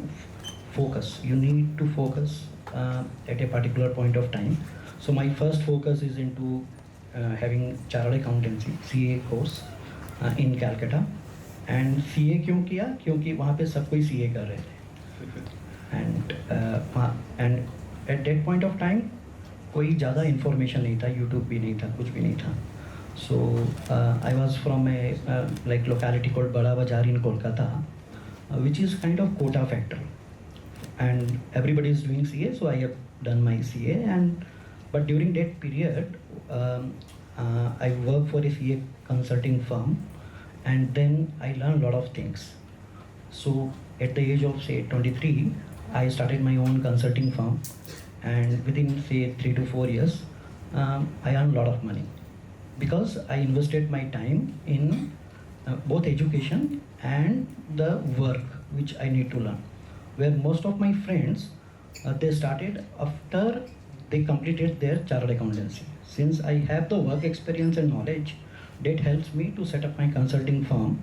focus. You need to focus at a particular point of time. So my first focus is into having chartered accountancy CA course in Calcutta. And CA क्यों किया, क्योंकि वहाँ पे सब कोई CA कर रहे थे. And at that point of time कोई ज़्यादा इन्फॉर्मेशन नहीं था, यूट्यूब भी नहीं था, कुछ भी नहीं था. So I was from a like locality called Bara Bazar in Kolkata, which is kind of Kota factory, and everybody is doing CA, so I have done my CA. But during that period I worked for a CA consulting firm. And then I learned a lot of things. So at the age of say 23, I started my own consulting firm, and within say 3 to 4 years, I earned a lot of money because I invested my time in both education and the work which I need to learn. Where most of my friends they started after they completed their chartered accountancy. Since I have the work experience and knowledge, that helps me to set up my consulting firm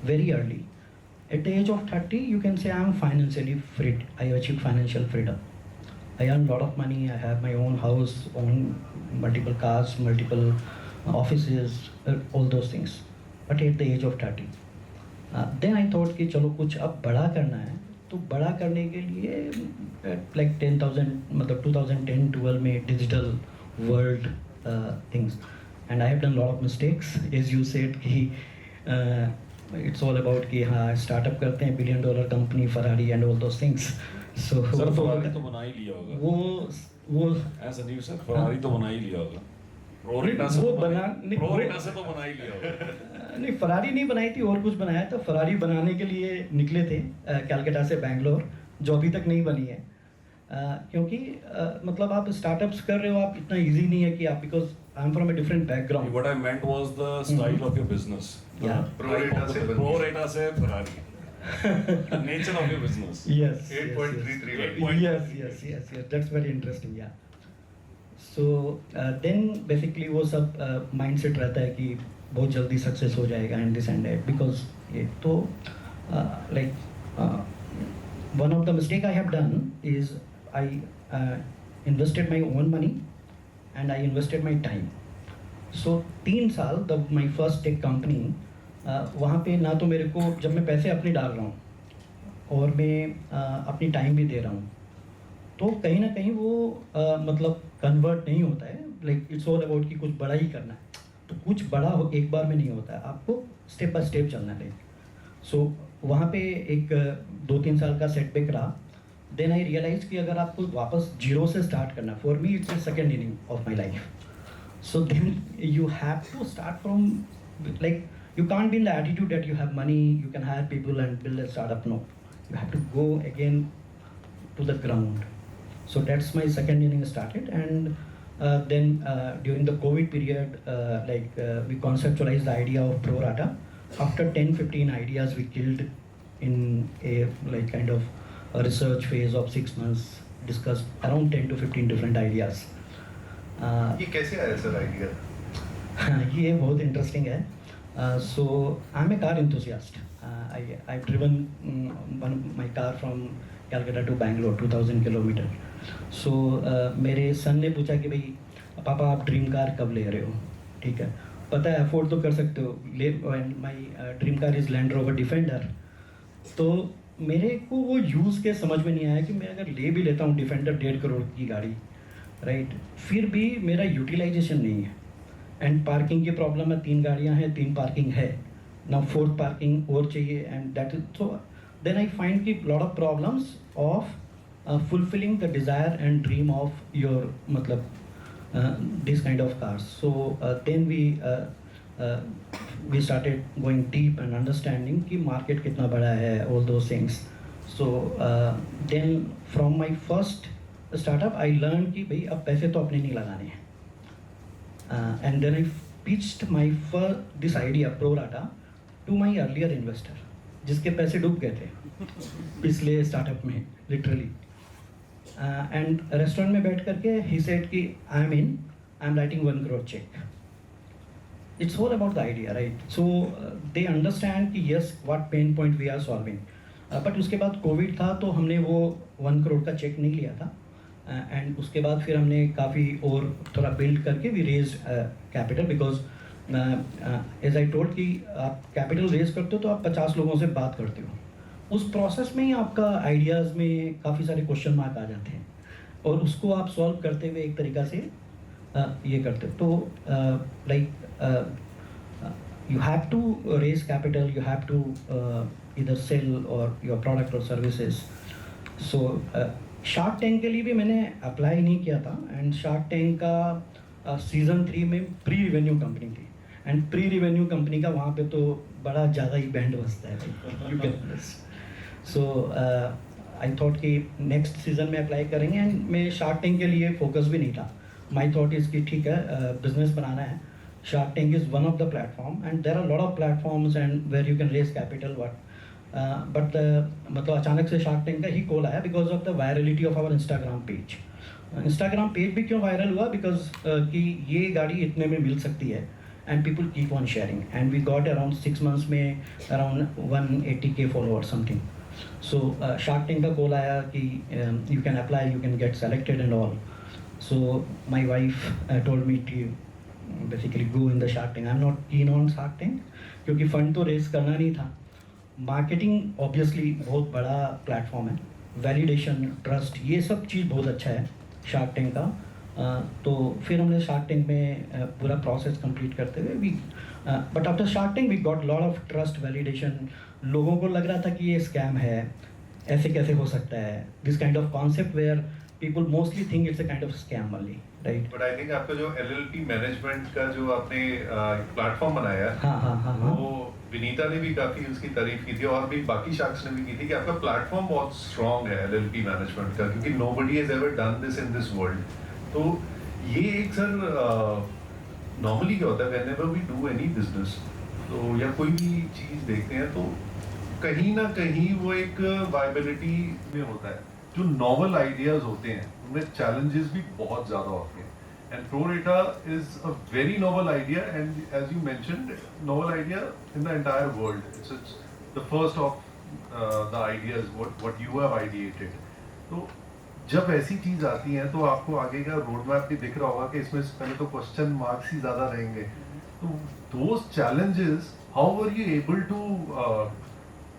very early. At the age of 30, you can say I am financially free. I achieved financial freedom. I earn a lot of money. I have my own house, own multiple cars, multiple offices, all those things. But at the age of 30, then I thought कि चलो कुछ अब बड़ा करना है, तो बड़ा करने के लिए like 10,000 मतलब 2010-12 में digital world things. And I have done a lot of mistakes, as you said कि it's all about कि हाँ startup करते हैं, $1 billion company, Ferrari and all those things. So sir Ferrari तो बना ही लिया होगा। वो संजीव सर फरारी तो बना ही लिया होगा। प्रोरेटा से वो तो बना प्रोरेटा से तो बना ही लिया होगा। नहीं, फरारी नहीं बनाई थी और कुछ बनाया था। फरारी बनाने के लिए निकले थे कलकत्ता से बैंगलोर, जो अभी तक नहीं बनी है। क्योंकि मतलब आप स्टार्टअप्स कर रहे हो, आप इतना इजी नहीं है कि आप, because I am from a different background. What I meant was the style of your business. Yeah. Prorata से Ferrari. The nature of your business. Yes. 8.33. Yes. That's very interesting. Yeah. So then basically वो सब mindset रहता है कि बहुत जल्दी success हो जाएगा and this and that, because ये तो one of the mistake I have done is I invested my own money and I invested my time. So 3 साल my first tech company, वहाँ पे ना तो मेरे को, जब मैं पैसे अपने डाल रहा हूँ और मैं अपनी टाइम भी दे रहा हूँ, तो कहीं ना कहीं वो मतलब कन्वर्ट नहीं होता है। लाइक इट्स ऑल अबाउट कि कुछ बड़ा ही करना है, तो कुछ बड़ा हो एक बार में नहीं होता है, आपको स्टेप बाय स्टेप चलना है। सो वहाँ पे एक 2-3 साल का सेटबैक रहा। देन आई रियलाइज कि अगर आपको वापस जीरो से स्टार्ट करना, for me it's the second inning of my life. So then you have to start from, like you can't be in the attitude that you have money, you can hire people and build a startup. No, you have to go again to the ground. So that's my second inning started. And then during the COVID period, we conceptualized the idea of Prorata. After 10-15 ideas we killed in a like kind of a research phase of 6 months, discussed around 10 to 15 different ideas. ये कैसे आया sir idea? ये बहुत interesting है। So I'm a car enthusiast. I've driven my car from Calcutta to Bangalore, 2000 kilometer. So मेरे सन ने पूछा कि भाई पापा आप ड्रीम कार कब ले रहे हो? ठीक है, पता है अफोर्ड तो कर सकते हो, ले। My dream car is land rover defender. तो मेरे को वो यूज़ के समझ में नहीं आया कि मैं अगर ले भी लेता हूँ डिफेंडर 1.5 करोड़ की गाड़ी, राइट, फिर भी मेरा यूटिलाइजेशन नहीं है। एंड पार्किंग की प्रॉब्लम है, 3 गाड़ियाँ हैं, 3 पार्किंग है ना, 4th पार्किंग और चाहिए। And that is so then I find कि lot of problems of fulfilling the desire and dream of your मतलब this kind of cars. So then we started going deep and understanding कि market कितना बड़ा है, all those things. So then from my first startup I learn कि भाई अब पैसे तो अपने नहीं लगाने हैं। And then I pitched this idea Prorata to my earlier investor, जिसके पैसे डूब गए थे पिछले स्टार्टअप में लिटरली। एंड रेस्टोरेंट में बैठ करके ही सेड कि I am writing 1 crore check. It's all about the idea, right? So they understand कि yes what pain point we are solving. But उसके बाद कोविड था तो हमने वो 1 crore का चेक नहीं लिया था। एंड उसके बाद फिर हमने काफ़ी और थोड़ा बिल्ड करके we raise capital, because as I told कि आप कैपिटल रेज करते हो तो आप 50 लोगों से बात करते हो। उस प्रोसेस में ही आपका आइडियाज़ में काफ़ी सारे क्वेश्चन मार्क आ जाते हैं और उसको आप सॉल्व करते हुए एक तरीक़ा से ये करते हो। तो like you have to raise capital, you have to either sell or your product or services. So Shark Tank के लिए भी मैंने अप्लाई नहीं किया था। एंड शार्क टैंक का सीज़न 3 में प्री रिवेन्यू कंपनी थी। एंड प्री रिवेन्यू कंपनी का वहाँ पे तो बड़ा ज़्यादा ही बैंड बजता है, you get this. So I thought कि नेक्स्ट सीज़न में अप्लाई करेंगे। एंड मैं शार्क टैंक के लिए फोकस भी नहीं था। माई थॉट इज़ कि ठीक है बिजनेस बनाना है, Shark Tank is one of the platform and there are lot of platforms and where you can raise capital but मतलब अचानक से शार्क टैंक का ही कॉल आया because of the virality of our Instagram page. Instagram page भी क्यों viral हुआ? Because कि ये गाड़ी इतने में मिल सकती है and people keep on sharing and we got around 6 months में around 180K follower something. So Shark Tank का कॉल आया कि you can apply, you can get selected and all. So my wife told me to basically go in the Shark Tank. I am not keen on Shark Tank क्योंकि fund तो raise करना नहीं था। Marketing obviously बहुत बड़ा platform है, validation, trust, ये सब चीज़ बहुत अच्छा है शार्क टैंक का। तो फिर हमने शार्क टैंक में पूरा प्रोसेस कंप्लीट करते हुए but after Shark Tank we got lot of trust, validation. लोगों को लग रहा था कि ये स्कैम है, ऐसे कैसे हो सकता है, this kind of concept where people mostly think it's a kind of scam only, right? But I think आपका जो LLP मैनेजमेंट का जो आपने प्लेटफॉर्म बनाया है, हाँ। वो विनीता ने भी काफी उसकी तारीफ की थी और भी बाकी शख्स ने भी की थी कि आपका प्लेटफॉर्म बहुत स्ट्रांग है LLP मैनेजमेंट का, क्योंकि nobody has ever done this in this world. तो ये एक सर नॉर्मली क्या होता है whenever we do any business, तो या कोई भी चीज देखते हैं तो कहीं ना कहीं वो एक वायबिलिटी में होता है। जो नॉवल आइडियाज होते हैं उनमें चैलेंजेस भी बहुत ज्यादा होते हैं, and ProRata is a very novel idea, and as you mentioned novel idea in the entire world, it's the first of the ideas what you have ideated. तो जब ऐसी चीज आती है तो आपको आगे का रोड मैप भी दिख रहा होगा कि इसमें से पहले तो क्वेश्चन मार्क्स ही ज्यादा रहेंगे। तो those challenges, how were you able to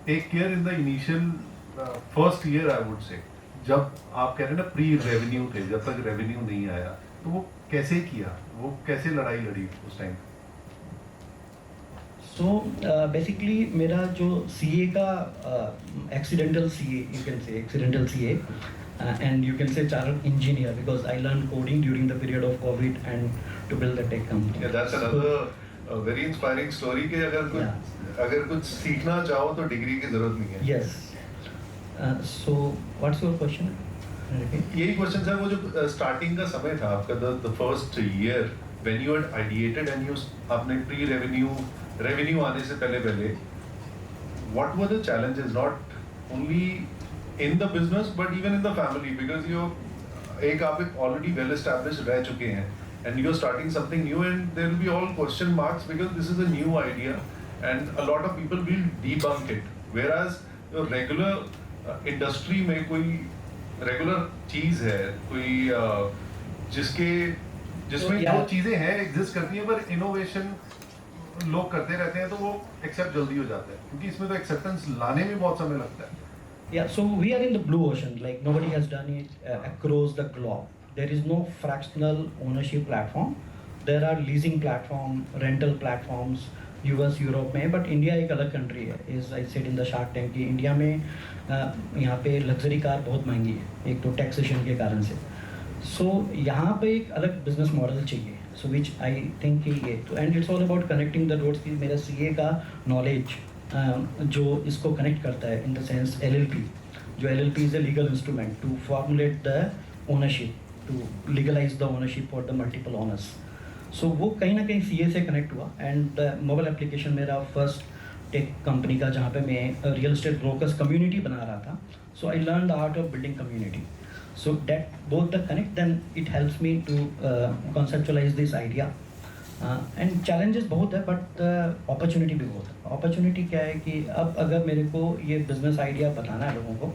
take care in the initial first year, I would say, जब आप कह रहे हैं ना प्री रेवेन्यू थे, जब तक रेवेन्यू नहीं आया, तो वो कैसे किया, वो कैसे लड़ाई लड़ी उस टाइम? सो बेसिकली मेरा जो CA का accidental CA, you can say accidental CA, and you can say chartered engineer, because I learned coding during the period of COVID and to build the tech company. Yeah, that's another very inspiring story कि अगर कुछ सीखना चाहो तो degree की जरूरत नहीं है। Yes. So what's your question? यही क्वेश्चन था, वो जो स्टार्टिंग का समय था आपका, the first year when you had ideated and you, आपने प्री रेवेन्यू आने से पहले what were the challenges, not only in the business but even in the family, because आप एक already well established रह चुके हैं and you're starting something new, and there will be all question marks because this is a new idea and a lot of people will debunk it, whereas your regular industry में कोई regular चीज है, कोई जिसमें जो चीजें हैं exist करती हैं, पर innovation लोग करते रहते हैं तो वो accept जल्दी हो जाता है, क्योंकि इसमें तो acceptance लाने में बहुत समय लगता है। Yeah, so we are in the blue ocean, like nobody has done it across the globe. There is no fractional ownership platform. There are leasing platform, rental platforms, US, Europe में, but India एक अलग country है. As I said in the Shark Tank कि India में यहाँ पे luxury car बहुत महंगी है, एक तो taxation के कारण से. So यहाँ पे एक अलग business model चाहिए. So which I think कि ये तो, and it's all about connecting the dots कि मेरा CA का knowledge जो इसको कनेक्ट करता है, इन द सेंस LLP, जो LLP is a legal instrument to formulate the ownership, to legalize the ownership for the multiple owners. So वो कहीं ना कहीं CA से कनेक्ट हुआ, एंड मोबाइल एप्लीकेशन मेरा फर्स्ट टेक कंपनी का, जहाँ पे मैं रियल एस्टेट ब्रोकर्स कम्युनिटी बना रहा था। So I learn the art of building community, so that both the connect, then it helps me to conceptualize this idea. And challenges बहुत है बट अपॉर्चुनिटी भी बहुत है। अपॉर्चुनिटी क्या है कि अब अगर मेरे को ये बिजनेस आइडिया बताना है लोगों को,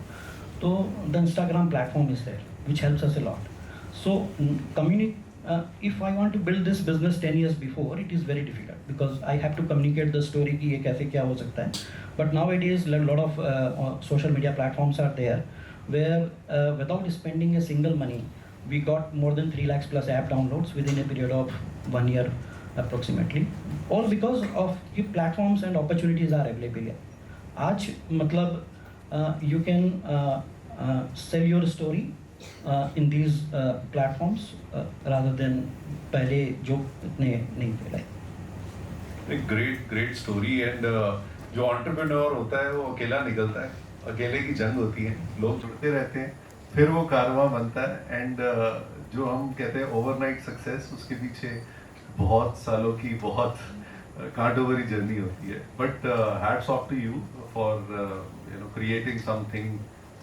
तो the Instagram platform is there which helps us a lot. So if I want to build this business 10 years before, it is very difficult because I have to communicate the story कि ये कैसे क्या हो सकता है। But nowadays a lot of social media platforms are there where without spending a single money, we got more than 3 lakhs plus app downloads within a period of 1 year approximately, all because of the platforms and opportunities are available. आज मतलब you can sell your story in these platforms rather than पहले जो इतने नहीं फैलाए। Great story. And जो entrepreneur होता है वो अकेला निकलता है, अकेले की जंग होती है, लोग जुड़ते रहते हैं, फिर वो कारवां बनता है। एंड जो हम कहते हैं ओवरनाइट सक्सेस, उसके पीछे बहुत सालों की बहुत कांटों भरी जर्नी होती है। But hats off to you for creating something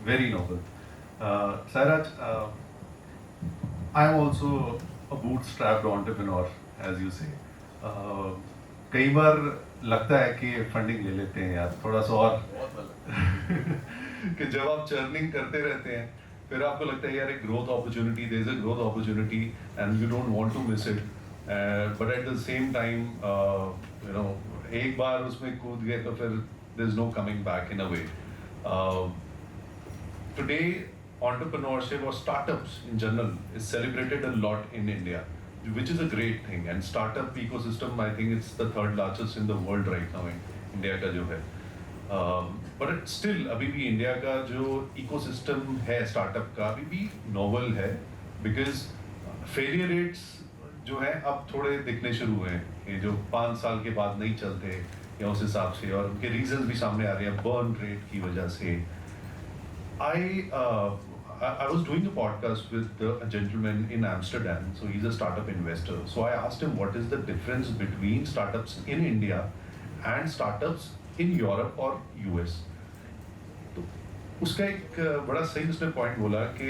very noble. Sairaj, I am also a bootstrapped entrepreneur, as you say. कई बार लगता है कि फंडिंग ले लेते हैं यार थोड़ा सा और कि जब आप चर्निंग करते रहते हैं फिर आपको लगता है यार एक growth opportunity, there is a growth opportunity and you don't want to miss it, but at the same time एक बार उसमें कूद गए तो फिर there is no coming back in a way. Today entrepreneurship or startups in general is celebrated a lot in India, which is a great thing, and startup ecosystem I think it's the third largest in the world right now in India का जो है। But still अभी भी India का जो ecosystem है startup का अभी भी नोवेल है, बिकॉज फेलियर रेट्स जो है अब थोड़े दिखने शुरू हुए हैं, ये जो 5 साल के बाद नहीं चलते या उस हिसाब से, और उनके रीजंस भी सामने आ रहे हैं बर्न रेट की वजह से. I was doing a podcast with a gentleman in Amsterdam, so he's a startup investor. So I asked him what is the difference between startups in India and startups in Europe or US. तो उसका एक बड़ा सही उसने point बोला कि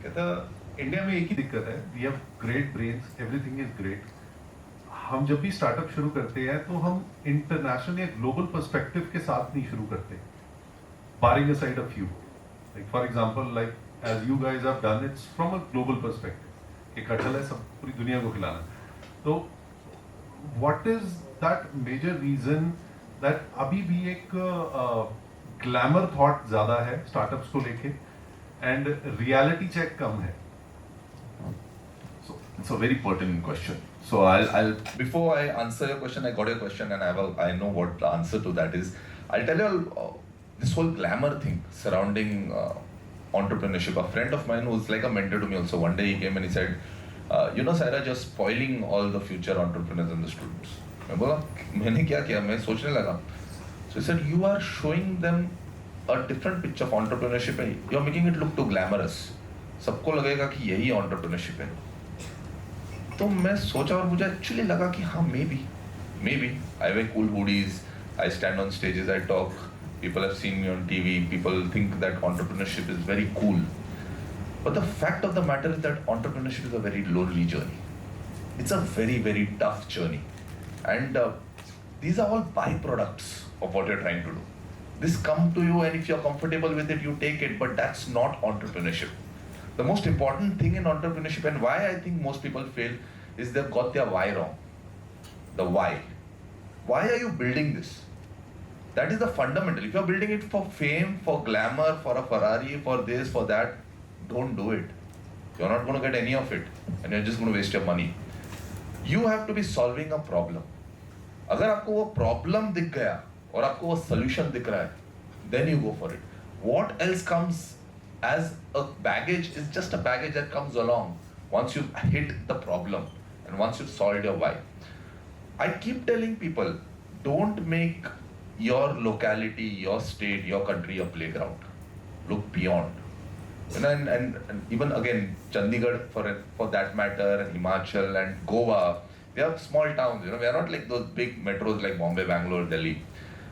कहता India में एक ही दिक्कत है, we have great brains, everything is great. हम जब भी स्टार्टअप शुरू करते हैं तो हम इंटरनेशनल या ग्लोबल पर्सपेक्टिव के साथ नहीं शुरू करते, barring aside a few. Like for example, like as you guys have done, it's from a global perspective. एक कटहल है, सब पूरी दुनिया को खिलाना. तो what is that major reason that अभी भी एक glamour thought ज़्यादा है startups को लेके and reality check कम है? So it's a very pertinent question. So I'll before I answer your question, I got your question and I know what the answer to that is. I'll tell you this whole glamour thing surrounding entrepreneurship. A friend of mine who's like a mentor to me also, one day he came and he said, you know Sairaj, you're spoiling all the future entrepreneurs and the students. मैं बोला मैंने क्या किया, मैं सोचने लगा. So he said, you are showing them a different picture of entrepreneurship and you're making it look too glamorous. सबको लगेगा कि यही entrepreneurship है. तो मैं सोचा और मुझे actually लगा कि हाँ maybe I wear cool hoodies, I stand on stages, I talk. People have seen me on TV. People think that entrepreneurship is very cool. But the fact of the matter is that entrepreneurship is a very lonely journey. It's a very, very tough journey. And these are all byproducts of what you're trying to do. This come to you and if you're comfortable with it, you take it. But that's not entrepreneurship. The most important thing in entrepreneurship and why I think most people fail is they've got their why wrong. The why. Why are you building this? That is the fundamental. If you're building it for fame, for glamour, for a Ferrari, for this, for that, don't do it. You're not going to get any of it and you're just going to waste your money. You have to be solving a problem. अगर आपको वो problem दिख गया और आपको वो solution दिख रहा है, then you go for it. What else comes as a baggage is just a baggage that comes along once you've hit the problem and once you've solved your why. I keep telling people, don't make your locality, your state, your country a playground. Look beyond. And even again, Chandigarh for that matter, and Himachal and Goa, they are small towns. We are not like those big metros like Bombay, Bangalore, Delhi.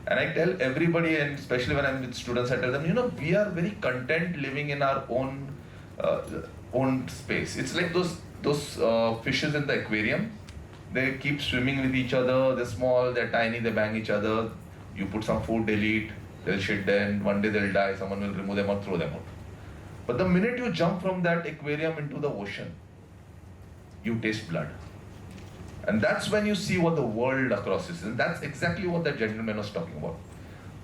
And I tell everybody, and especially when I'm with students, I tell them, we are very content living in our own space. It's like those fishes in the aquarium. They keep swimming with each other. They're small, they're tiny, they bang each other. You put some food, they'll eat, they'll shit, then one day they'll die, someone will remove them or throw them out. But the minute you jump from that aquarium into the ocean, you taste blood. And that's when you see what the world across is. And that's exactly what that gentleman was talking about.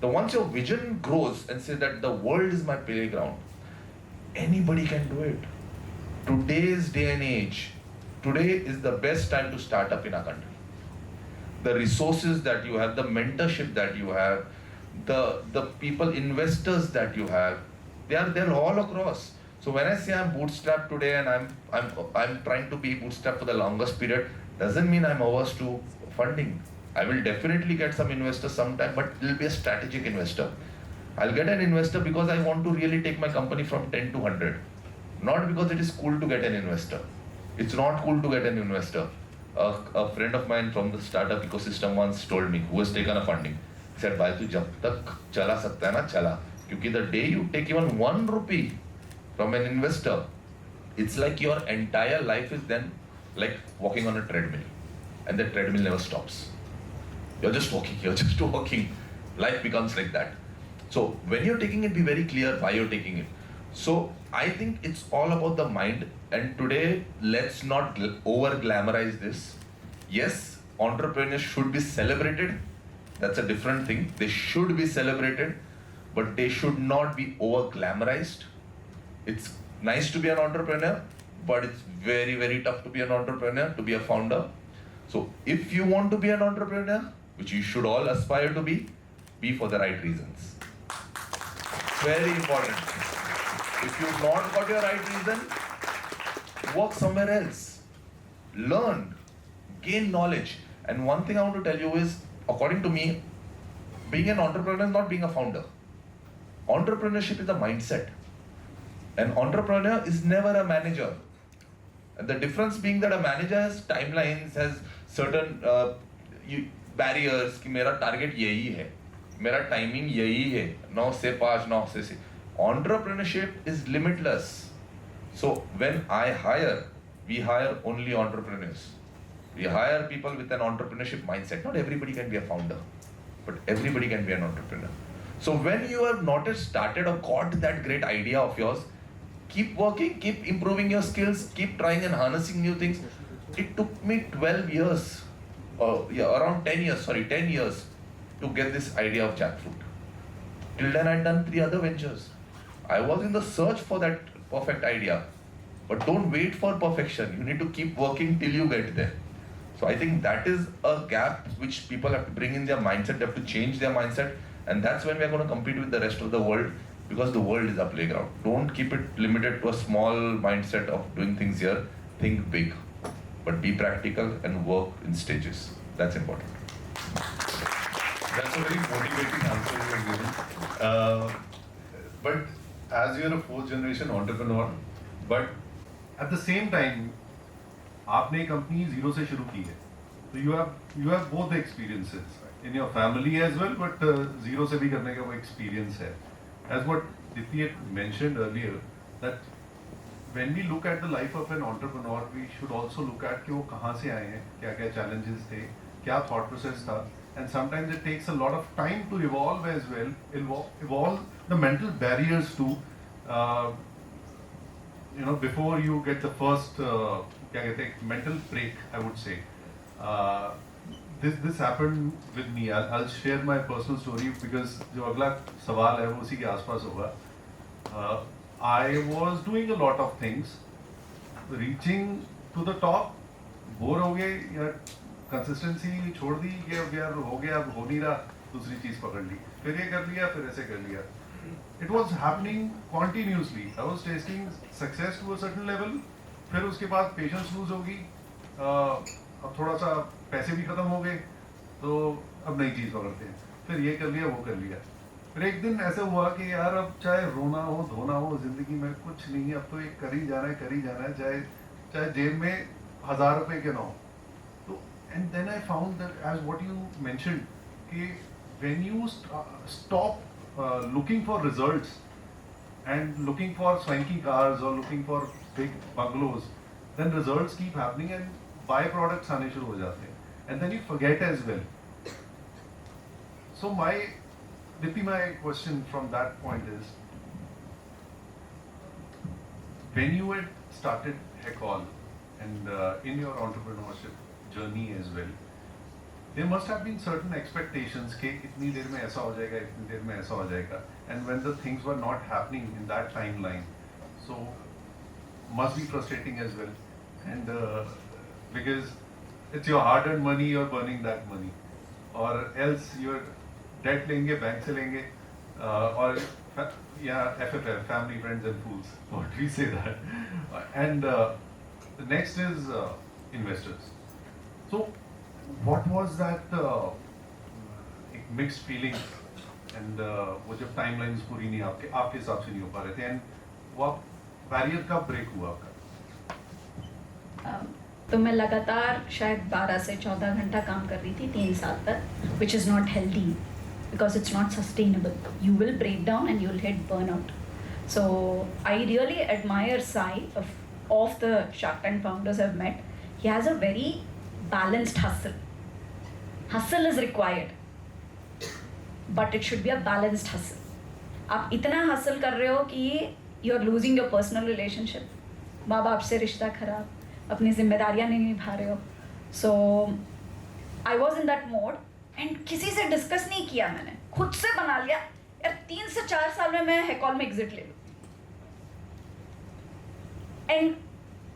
Once your vision grows and say that the world is my playground, anybody can do it. Today's day and age, today is the best time to start up in our country. The resources that you have, the mentorship that you have, the people, investors that you have, they're all across. So when I say I'm bootstrapped today and I'm trying to be bootstrapped for the longest period, doesn't mean I'm averse to funding. I will definitely get some investors sometime, but it'll be a strategic investor. I'll get an investor because I want to really take my company from 10 to 100. Not because it is cool to get an investor. It's not cool to get an investor. A friend of mine from the startup ecosystem once told me, who has taken a funding, he said, "Bhai, tu jab tak chala sakta hai na, chala. Because the day you take even 1 rupee from an investor, it's like your entire life is then like walking on a treadmill. And the treadmill never stops. You're just walking. Life becomes like that. So when you're taking it, be very clear why you're taking it. So I think it's all about the mind. And today, let's not over glamorize this. Yes, entrepreneurs should be celebrated. That's a different thing. They should be celebrated, but they should not be over glamorized. It's nice to be an entrepreneur, but it's very, very tough to be an entrepreneur, to be a founder. So if you want to be an entrepreneur, which you should all aspire to be, be for the right reasons. Very important. If you've not got your right reason, work somewhere else. Learn, gain knowledge. And one thing I want to tell you is, according to me, being an entrepreneur is not being a founder. Entrepreneurship is a mindset. An entrepreneur is never a manager. And the difference being that a manager has timelines, has certain barriers कि मेरा target यही है, मेरा timing यही है, 9 से 5, 9 से 6. Entrepreneurship is limitless. So when I hire, we hire only entrepreneurs. We hire people with an entrepreneurship mindset. Not everybody can be a founder, but everybody can be an entrepreneur. So when you have not yet started or got that great idea of yours, keep working, keep improving your skills, keep trying and harnessing new things. It took me 12 years, around 10 years to get this idea of jackfruit. Till then I'd done 3 other ventures. I was in the search for that perfect idea. But don't wait for perfection. You need to keep working till you get there. So I think that is a gap which people have to bring in their mindset. They have to change their mindset. And that's when we are going to compete with the rest of the world, because the world is our playground. Don't keep it limited to a small mindset of doing things here. Think big, but be practical and work in stages. That's important. That's a very motivating answer you have given. But as you're a 4th generation entrepreneur, but at the same time, आपने company 0 से शुरू की है. So you have both the experiences in your family as well, but 0 से भी करने का वो experience है. As what Dipti had mentioned earlier, that when we look at the life of an entrepreneur, we should also look at कि वो कहाँ से आए हैं, क्या-क्या challenges थे, क्या thought process था, and sometimes it takes a lot of time to evolve as well, evolve the mental barriers to, before you get the first, क्या कहते हैं, mental break, I would say. This happened with me. I'll share my personal story because जो अगला सवाल है वो उसी के आसपास होगा. I was doing a lot of things, reaching to the top, bore हो गए या कंसिस्टेंसी छोड़ दी कि अब यार हो गया, अब हो नहीं रहा, दूसरी चीज पकड़ ली, फिर ये कर लिया, फिर ऐसे कर लिया. It was happening continuously. I was tasting success to a certain level, फिर उसके बाद पेशेंस लूज होगी, अब थोड़ा सा पैसे भी खत्म हो गए, तो अब नई चीज पकड़ते हैं, फिर ये कर लिया, वो कर लिया. फिर एक दिन ऐसा हुआ कि यार अब चाहे रोना हो धोना हो जिंदगी में कुछ नहीं है, अब तो ये कर ही जाना है, चाहे जेब में 1000 रुपए के ना हो. तो and then I found that as what you mentioned कि when you stop looking for results and looking for swanky cars or looking for big bungalows, then results keep happening and byproducts आने शुरू हो जाते हैं, and then you forget as well. So my question from that point is, when you had started Hecol and in your entrepreneurship journey as well, there must have been certain expectations कि इतनी देर में ऐसा हो जाएगा, इतनी देर में ऐसा हो जाएगा, and when the things were not happening in that timeline, so must be frustrating as well, and because it's your hard-earned money, you're burning that money, or else you're debt लेंगे, बैंक से लेंगे, or FFF, family, friends and fools, what we say that, and the next is investors. So what was that mixed feelings and वो जब timelines पूरी नहीं आपके हिसाब से नहीं हो पा रहे थे, and वो barrier कब break हुआ आपका? तो मैं लगातार शायद 12 से 14 घंटा काम कर रही थी 3 साल तक, which is not healthy because it's not sustainable. You will break down and you'll hit burnout. So I really admire Sai of the Shark Tank founders I've met. He has a very balanced hustle. Hustle is required, but it should be a balanced hustle. आप इतना hustle कर रहे हो कि you're losing your personal relationship, माँ बाप से रिश्ता खराब, अपनी जिम्मेदारियाँ नहीं निभा रहे हो. So I was in that mode and किसी से discuss नहीं किया मैंने, खुद से बना लिया यार 3 से 4 साल में मैं Hecol में exit ले लूँ. And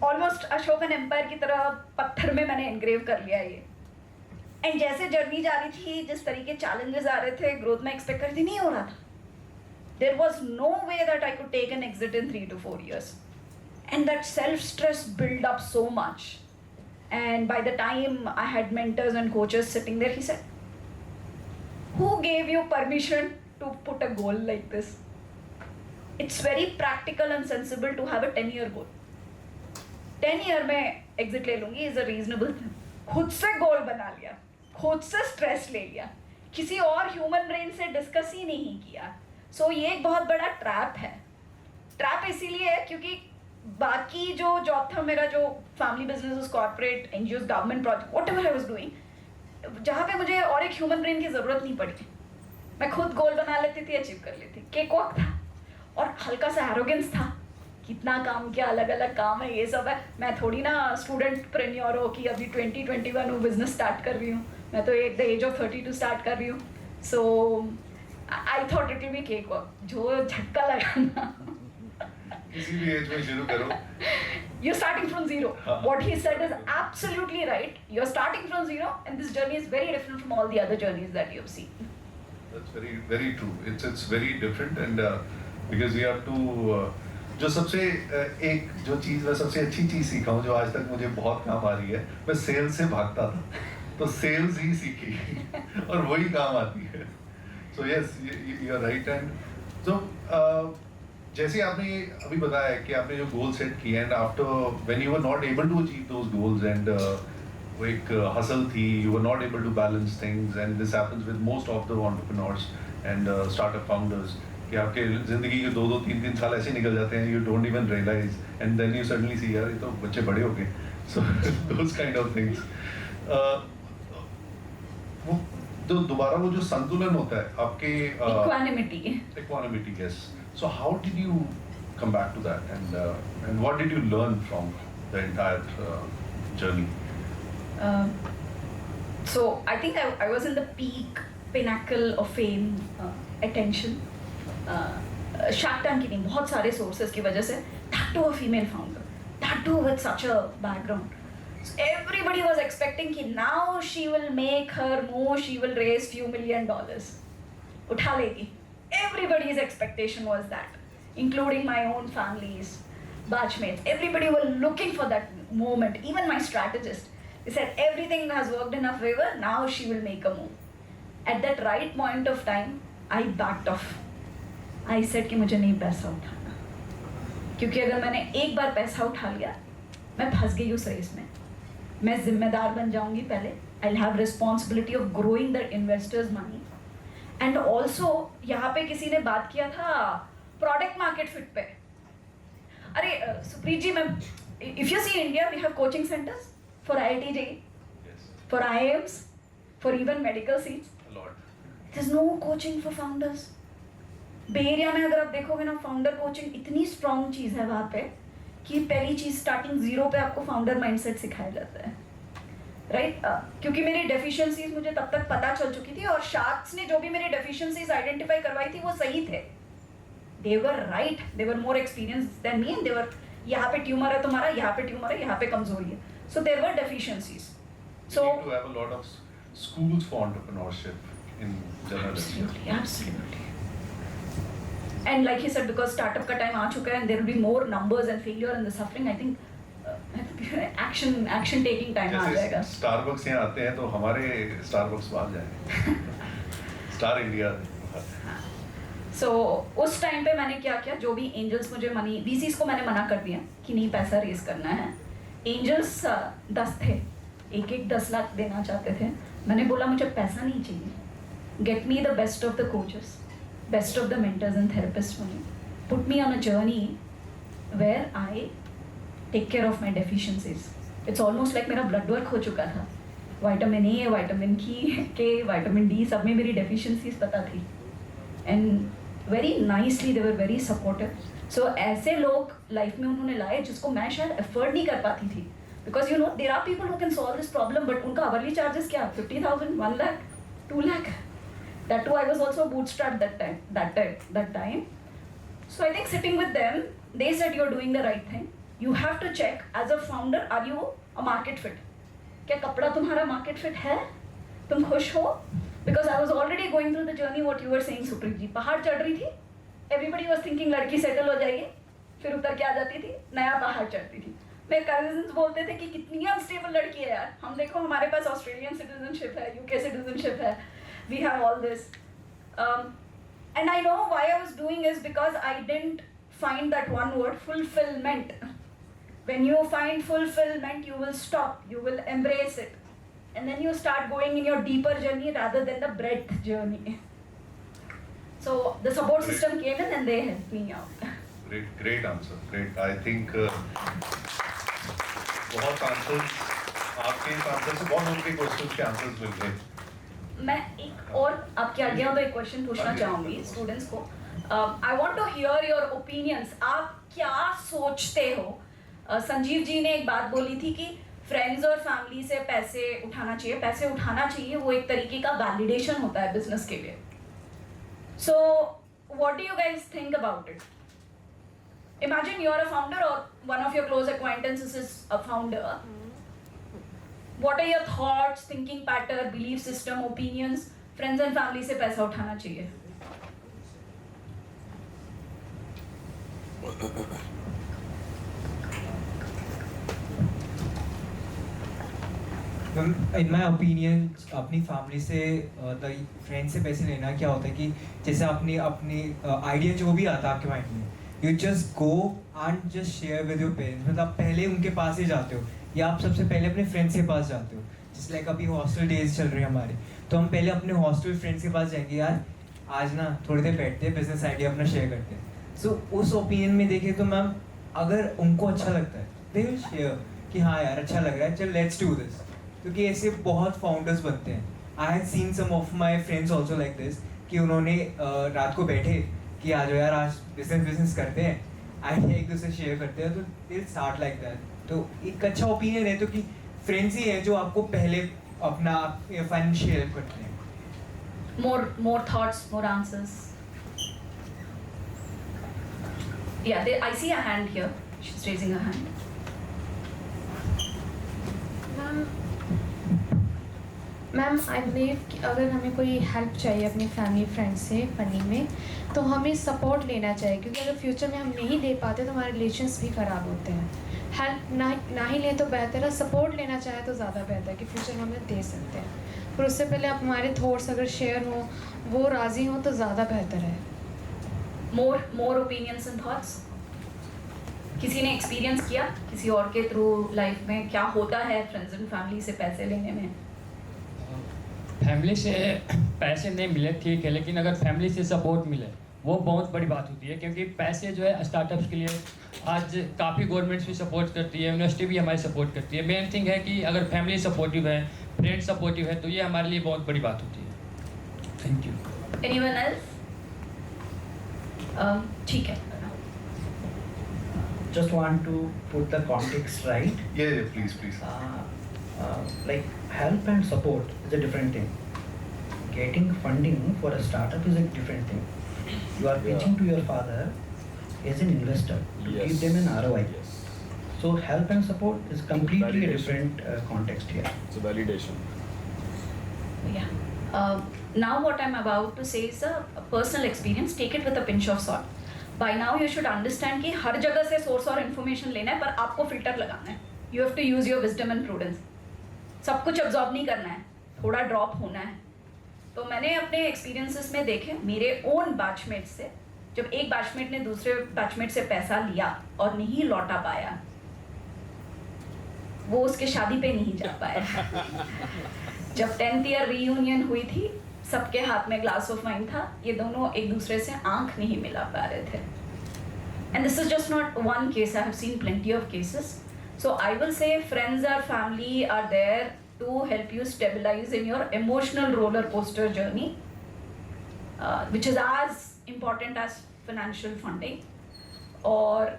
almost अशोकन एम्पायर की तरह पत्थर में मैंने engrave कर लिया ये. एंड जैसे जर्नी जा रही थी, जिस तरीके चैलेंजेस आ रहे थे, ग्रोथ में एक्सपेक्ट करती नहीं हो रहा था. There was no way that I could take an exit in 3 to 4 years. And that self-stress built up so much. And by the time I had mentors and coaches sitting there, he said, who gave you permission to put a goal like this? It's very practical and sensible to have a 10-year goal. 10 year में exit ले लूँगी is a reasonable thing. खुद से गोल बना लिया, खुद से stress ले लिया, किसी और ह्यूमन ब्रेन से डिस्कस ही नहीं किया. सो ये एक बहुत बड़ा ट्रैप है. ट्रैप इसीलिए है क्योंकि बाकी जो जॉब था मेरा, जो family business, corporate, NGOs, government project, what ever I was doing, जहाँ पे मुझे और एक ह्यूमन ब्रेन की ज़रूरत नहीं पड़ी. मैं खुद गोल बना लेती थी, अचीव कर लेती. केक वॉक था और हल्का सा एरोगेंस था, कितना काम किया, अलग अलग काम है, ये सब है. मैं थोड़ी ना स्टूडेंट प्रेन्योर हो कि अभी 2021 हूँ, बिजनेस स्टार्ट कर रही हूँ. मैं तो at the age of 32 start कर रही हूँ. So I thought it will be cake walk. जो झटका लगा ना, किसी भी एज में शुरू करो. You're starting from zero. What he said is absolutely right. You're starting from zero, and this journey is very different from all the other journeys that you've seen. That's very very true. It's very different, and because you have to जो सबसे एक जो चीज़, मैं सबसे अच्छी चीज़ सीखा हूँ जो आज तक मुझे बहुत काम आ रही है, मैं सेल्स से भागता था, तो सेल्स ही सीखी और वही काम आती है. So yes, you are right. And so जैसे आपने अभी बताया कि आपने जो गोल सेट किए, and after when you were not able to achieve those goals, and वो एक हसल थी, you were not able to balance things, and this happens with most of the entrepreneurs and startup founders, कि आपके ज़िंदगी के 2-2, 3-3 साल ऐसे निकल जाते हैं, you don't even realize, and then you suddenly see यार ये तो बच्चे बड़े हो गए. So those kind of things. वो तो दोबारा वो जो संतुलन होता है आपके equanimity, yes. So how did you come back to that, and what did you learn from the entire journey? So I think I was in the pinnacle of fame, attention, Shark Tank की नहीं, बहुत सारे sources की वजह से, that too a female founder, that too with such a background. So everybody was expecting कि now she will make her move, she will raise few $1 million, उठा लेगी. Everybody's expectation was that, including my own family's batchmates. Everybody were looking for that moment. Even my strategist, they said everything has worked in our favor. Now she will make a move. At that right point of time, I backed off. I said कि मुझे नहीं पैसा उठाना, क्योंकि अगर मैंने एक बार पैसा उठा लिया, मैं फंस गई उस रेस में. मैं जिम्मेदार बन जाऊंगी पहले. I'll have responsibility of growing the investors' money. And also यहाँ पे किसी ने बात किया था प्रोडक्ट मार्केट फिट पे. अरे सुप्रीत जी, मैं if you see India, we have coaching centres for IIT JEE, for IIMs, for even medical seats. There is no coaching for founders. Bay Area में अगर आप देखोगे ना, फाउंडर कोचिंग इतनी स्ट्रॉन्ग चीज़ है वहाँ पे कि पहली चीज़ स्टार्टिंग जीरो पे आपको फाउंडर माइंडसेट सिखाया जाता है, राइट? क्योंकि मेरी डेफिशिएंसीज मुझे तब तक पता चल चुकी थी, और शार्क्स ने जो भी मेरी डेफिशिएंसीज आइडेंटिफाई करवाई थी वो सही थे. They were right, they were more experience than me, and they were, यहाँ पे ट्यूमर है तुम्हारा, यहाँ पे ट्यूमर है, यहाँ पे कमजोरी है. So there were deficiencies. So you need to have a lot of schools for entrepreneurship in general. Absolutely. And like he said, because startup का time आ चुका है, and there will be more numbers and failure and the suffering, I think action taking time आ जाएगा. Starbucks यहाँ आते हैं तो हमारे Starbucks बाहर जाएंगे. Star India. सो उस टाइम पे मैंने क्या किया, जो भी एंजल्स मुझे मनी, VCs को मैंने मना कर दिया कि नहीं पैसा रेज करना है. एंजल्स 10 थे, एक 10 लाख देना चाहते थे. मैंने बोला मुझे पैसा नहीं चाहिए. Get me the best of the coaches, best of the mentors and therapist for me. Put me on a journey where I take care of my deficiencies. It's almost like मेरा ब्लड वर्क हो चुका था. Vitamin A, vitamin K, vitamin D, सब में मेरी deficiencies पता थी. And very nicely they were very supportive. So ऐसे लोग लाइफ में उन्होंने लाए जिसको मैं शायद एफर्ड नहीं कर पाती थी. Because you know there are people who can solve this problem, but उनका अवर्ली चार्जेस क्या, 50,000, 1 lakh, 2 lakh. That too I was also bootstrapped that time. So I think sitting with them, they said you're doing the right thing. You have to check as a founder, are you a market fit? क्या कपड़ा तुम्हारा market fit है? तुम खुश हो? Because I was already going through the journey what you were saying, Supreet जी. पहाड़ चढ़ रही थी, everybody was thinking लड़की सेटल हो जाएगी, फिर उतर के आ जाती थी, नया पहाड़ चढ़ती थी. मेरे कजिन्स बोलते थे कि कितनी अनस्टेबल लड़की है यार. हम देखो हमारे पास ऑस्ट्रेलियन सिटीजनशिप है, यूके सिटीजनशिप है, we have all this. And I know why I was doing is because I didn't find that one word, fulfillment. When you find fulfillment, you will stop, you will embrace it. And then you start going in your deeper journey rather than the breadth journey. So the support system came in and they helped me out. Great answer. Great. I think बहुत answers आपके इस answer से बहुत उनके questions के answers मिल गए. मैं एक और आपकी आज्ञा हो तो एक क्वेश्चन पूछना चाहूँगी स्टूडेंट्स को. I want to hear your opinions. आप क्या सोचते हो? संजीव जी ने एक बात बोली थी कि फ्रेंड्स और फैमिली से पैसे उठाना चाहिए. पैसे उठाना चाहिए, वो एक तरीके का वैलिडेशन होता है बिजनेस के लिए. So what do you guys think about it? Imagine you're a founder or one of your close acquaintances is a founder. What are your thoughts, thinking pattern, belief system, opinions? Friends and family से पैसा उठाना चाहिए. In my opinion, अपनी family से friend से पैसे लेना क्या होता है कि जैसे अपनी आइडिया जो भी आता है आपके माइंड में, you just go and just share with your parents. मतलब आप पहले उनके पास ही जाते हो या आप सबसे पहले अपने फ्रेंड्स के पास जाते हो. जिस लाइक अभी हॉस्टल डेज चल रहे हैं हमारे, तो हम पहले अपने हॉस्टल फ्रेंड्स के पास जाएंगे, यार आज ना थोड़ी देर बैठते हैं, बिजनेस आइडिया अपना शेयर करते हैं. सो उस ओपिनियन में देखें तो मैम अगर उनको अच्छा लगता है दे विल शेयर कि हाँ यार अच्छा लग रहा है, चल लेट्स डू दिस. क्योंकि ऐसे बहुत फाउंडर्स बनते हैं. I have seen some of my friends also like this कि उन्होंने रात को बैठे कि आ जाओ यार आज बिजनेस करते हैं, आइडिया एक दूसरे शेयर करते हैं, तो दे स्टार्ट लाइक दैट. तो एक अच्छा ओपिनियन है तो कि फ्रेंड्स ही हैं जो आपको पहले अपना फाइनेंशियल हेल्प करते हैं. More thoughts, more answers. Yeah, I see a hand here. She's raising her hand. Ma'am I believe कि अगर हमें कोई हेल्प चाहिए अपनी फैमिली फ्रेंड से फंडिंग में, तो हमें सपोर्ट लेना चाहिए. क्योंकि अगर फ्यूचर में हम नहीं दे पाते तो हमारे रिलेशंस भी ख़राब होते हैं. हेल्प ना ही लें तो बेहतर है, सपोर्ट लेना चाहे तो ज़्यादा बेहतर है कि फ्यूचर में हमें दे सकते हैं. पर उससे पहले आप हमारे थॉट्स अगर शेयर हों, वो राज़ी हों तो ज़्यादा बेहतर है. More opinions and thoughts. किसी ने एक्सपीरियंस किया किसी और के थ्रू लाइफ में क्या होता है फ्रेंड्स एंड फैमिली से पैसे लेने में? फैमिली से पैसे नहीं मिले ठीक है, लेकिन अगर फैमिली से सपोर्ट मिले वो बहुत बड़ी बात होती है. क्योंकि पैसे जो है स्टार्टअप्स के लिए आज काफ़ी गवर्नमेंट्स भी सपोर्ट करती है, यूनिवर्सिटी भी हमारी सपोर्ट करती है. मेन थिंग है कि अगर फैमिली सपोर्टिव है, फ्रेंड्स सपोर्टिव है, तो ये हमारे लिए बहुत बड़ी बात होती है. Thank you. Anyone else? ठीक है. Just want to put the context right. Yeah, please. Like help and support is a different thing. Getting funding for a startup is a different thing. You are pitching to your father as an investor to give them an ROI. So help and support is completely a different context here. It's a validation. Yeah. Now what I'm about to say is a personal experience. Take it with a pinch of salt. By now you should understand कि हर जगह से source और information लेना है, पर आपको filter लगाना है. You have to use your wisdom and prudence. सब कुछ अब्जॉर्ब नहीं करना है, थोड़ा ड्रॉप होना है. तो मैंने अपने एक्सपीरियंसेस में देखे मेरे ओन बैचमेट से, जब एक बैचमेट ने दूसरे बैचमेट से पैसा लिया और नहीं लौटा पाया, वो उसके शादी पे नहीं जा पाया. जब 10th ईयर रीयूनियन हुई थी, सबके हाथ में ग्लास ऑफ वाइन था, ये दोनों एक दूसरे से आंख नहीं मिला पा रहे थे. And this is just not one case, I have scene plenty of cases. So I will say friends or family are there to help you stabilize in your emotional roller coaster journey, which is as important as financial funding. और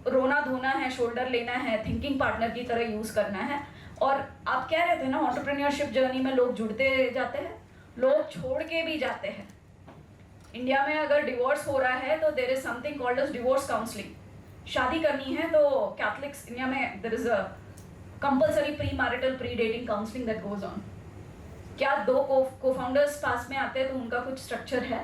रोना धोना है, shoulder लेना है, thinking partner की तरह use करना है. और आप कह रहे थे ना, एंटरप्रेन्योरशिप जर्नी में लोग जुड़ते जाते हैं, लोग छोड़ के भी जाते हैं. इंडिया में अगर डिवोर्स हो रहा है तो there is something called as divorce counselling. शादी करनी है तो कैथलिक्स इंडिया में there is a compulsory pre marital pre dating counselling that goes on. क्या दो को फाउंडर्स पास में आते हैं तो उनका कुछ स्ट्रक्चर है,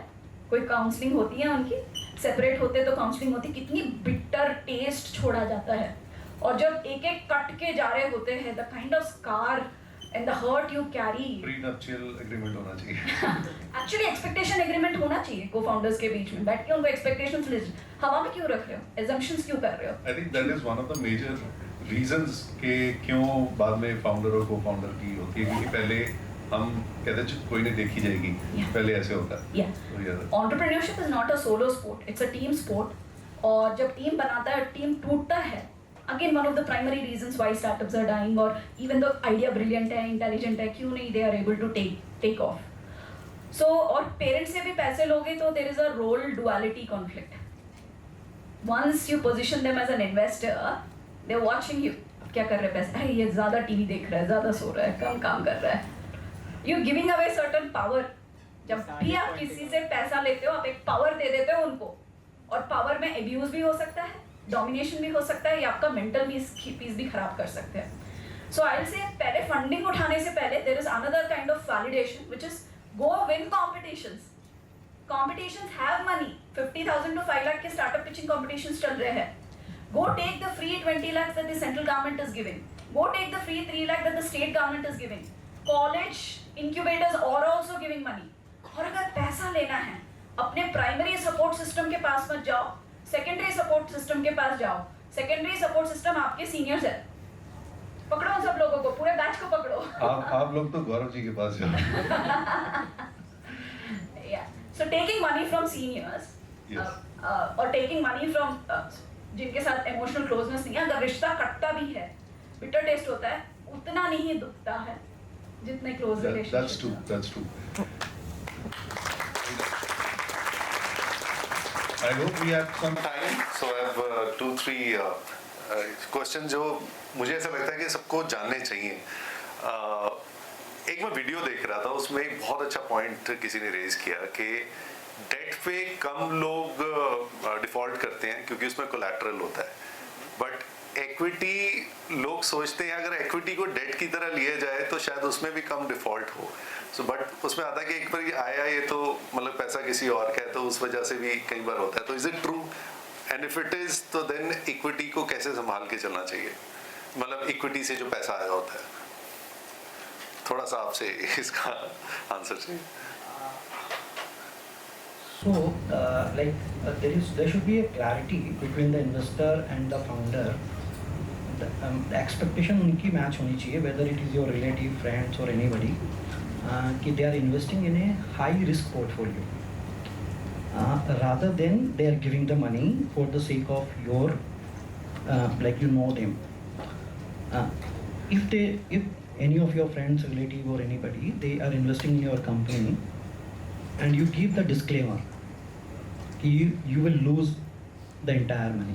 कोई काउंसलिंग होती है उनकी, सेपरेट होते तो काउंसलिंग होती, कितनी बिटर टेस्ट छोड़ा जाता है, और जब एक एक कट के जा रहे होते हैं, the kind of scar and the hurt you carry. Prenuptial agreement होना चाहिए। एक्चुअली एक्सपेक्टेशन एग्रीमेंट होना चाहिए को फाउंडर्स के बीच में, बैठ के उनको एक्सपेक्टेशंस लिस्ट हवा में क्यों रख रहे हो, एजम्पशंस क्यों कर रहे हो? I think that is one of the major reasons के क्यों बाद में फाउंडर और को फाउंडर की होती है, क्योंकि पहले हम कहते हैं कोई नहीं देखी जाएगी, पहले ऐसे होता है। Entrepreneurship is not a solo sport, it's a team sport, और जब टीम बनाता है, टीम टूटता है, again one of the primary reasons why startups are dying, और इवन द आइडिया ब्रिलियंट है, इंटेलिजेंट है, क्यों नहीं they are able to take off. So और पेरेंट्स से भी पैसे लोगे तो there is a role duality conflict. Once you position them as an investor, they are watching you, क्या कर रहे हैं पैसे, अरे ये ज्यादा टीवी देख रहा है, ज्यादा सो रहा है, कम काम कर रहा है, you giving away certain power. जब भी आप किसी से पैसा लेते हो, आप एक पावर दे देते हो उनको, और पावर में एब्यूज भी हो सकता है, डोमिनेशन भी हो सकता है, या आपका मेंटल पीस भी खराब कर सकते हैं। सो आई विल से पहले फंडिंग उठाने से पहले there is another kind of validation which is go win competitions. Competitions have money, 50,000 to 5 lakh के स्टार्टअप पिचिंग कॉम्पिटिशंस चल रहे हैं। Go take the free 20 lakhs that the central government is giving. Go take the free 3 lakh that the state government is giving. College incubators are also giving money. और अगर पैसा लेना है, अपने primary support system के पास मत जाओ, secondary support system के पास जाओ। सेकेंडरी सपोर्ट सिस्टम आपके सीनियर्स है, पकड़ो उन सब लोगों को, पूरे बैच को पकड़ो। आप लोग तो गौरव जी के पास जाओ। So taking money from seniors, और taking money from जिनके साथ इमोशनल क्लोजनेस नहीं है, अगर रिश्ता कटता भी है, बिटर टेस्ट होता है, उतना नहीं दुखता है जितने close relationship. That's true. I hope we have some time, so I have 2-3 questions जो मुझे ऐसा लगता है कि सबको जानने चाहिए। एक मैं वीडियो देख रहा था, उसमें एक बहुत अच्छा पॉइंट किसी ने रेज किया कि डेट पे कम लोग डिफॉल्ट करते हैं क्योंकि उसमें कोलैटरल होता है, बट इक्विटी लोग सोचते हैं अगर इक्विटी को डेट की तरह लिया जाए तो शायद उसमें भी कम डिफॉल्ट हो। सो बट उसमें आता है कि एक बार ये आया ये तो मतलब पैसा किसी और का है, तो उस वजह से भी कई बार होता है। तो is it true, and if it is तो देन इक्विटी को कैसे संभाल के चलना चाहिए, मतलब इक्विटी से जो पैसा आया होता है? थोड़ा सा आपसे इसका आंसर चाहिए। So, there should be a clarity between the investor and the founder. The expectation उनकी match होनी चाहिए, whether it is your relative, friends or anybody, कि they are investing in a high risk portfolio, rather than they are giving the money for the sake of your, like you know them. If any of your friends, relative or anybody, they are investing in your company, and you give the disclaimer, you will lose the entire money.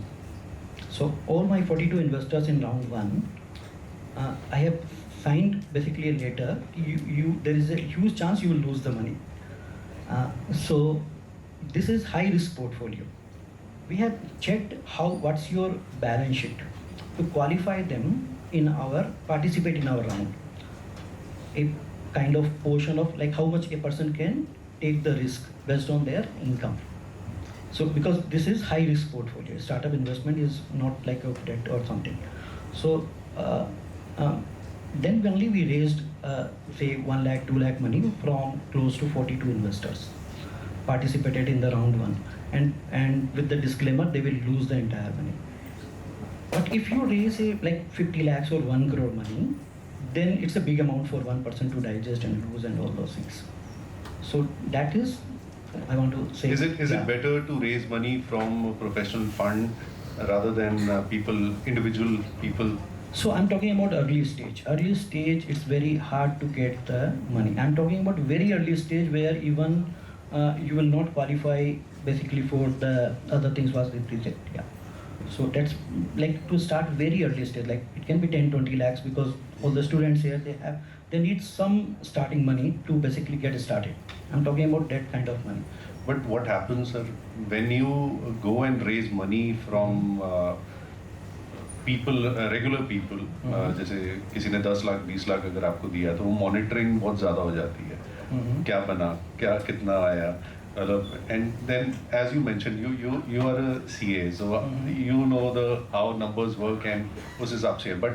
So all my 42 investors in round 1, I have signed basically a letter. There is a huge chance you will lose the money. So this is high risk portfolio. We have checked what's your balance sheet to qualify them participate in our round. A kind of portion of like how much a person can take the risk based on their income. So because this is high risk portfolio, startup investment is not like a debt or something. So then only we raised say 1 lakh, 2 lakh money from close to 42 investors participated in the round 1, and with the disclaimer they will lose the entire money. But if you raise like 50 lakhs or 1 crore money, then it's a big amount for one person to digest and lose and all those things. So that is, I want to say. Is it better to raise money from a professional fund rather than individual people? So I'm talking about early stage. Early stage, it's very hard to get the money. I'm talking about very early stage where even you will not qualify basically for the other things was represented. Yeah. So that's like to start very early stage, like it can be 10-20 lakhs because all the students here, they need some starting money to basically get started. I'm talking about that kind of money. But what happens, sir, when you go and raise money from people, regular people, जैसे किसी ने 10 लाख 20 लाख अगर आपको दिया तो वो monitoring बहुत ज़्यादा हो जाती है, क्या बना, क्या कितना आया, मतलब and then as you mentioned you are a CA, so you know the how numbers work and उस हिसाब से, but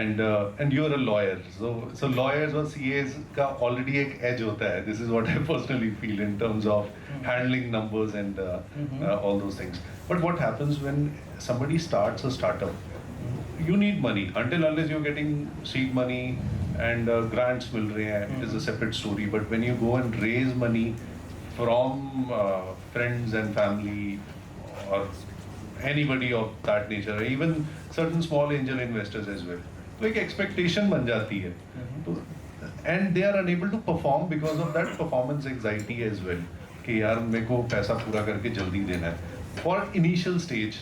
and you are a lawyer, so lawyers और CAs का already एक edge होता है. This is what I personally feel in terms of handling numbers and all those things. But what happens when somebody starts a startup? You need money. Until unless you're getting seed money and grants मिल रहे हैं, it is a separate story. But when you go and raise money from friends and family or anybody of that nature, even certain small angel investors as well, तो एक expectation बन जाती है. तो and they are unable to perform because of that performance anxiety as well. कि यार मेरे को पैसा पूरा करके जल्दी देना है. For initial stage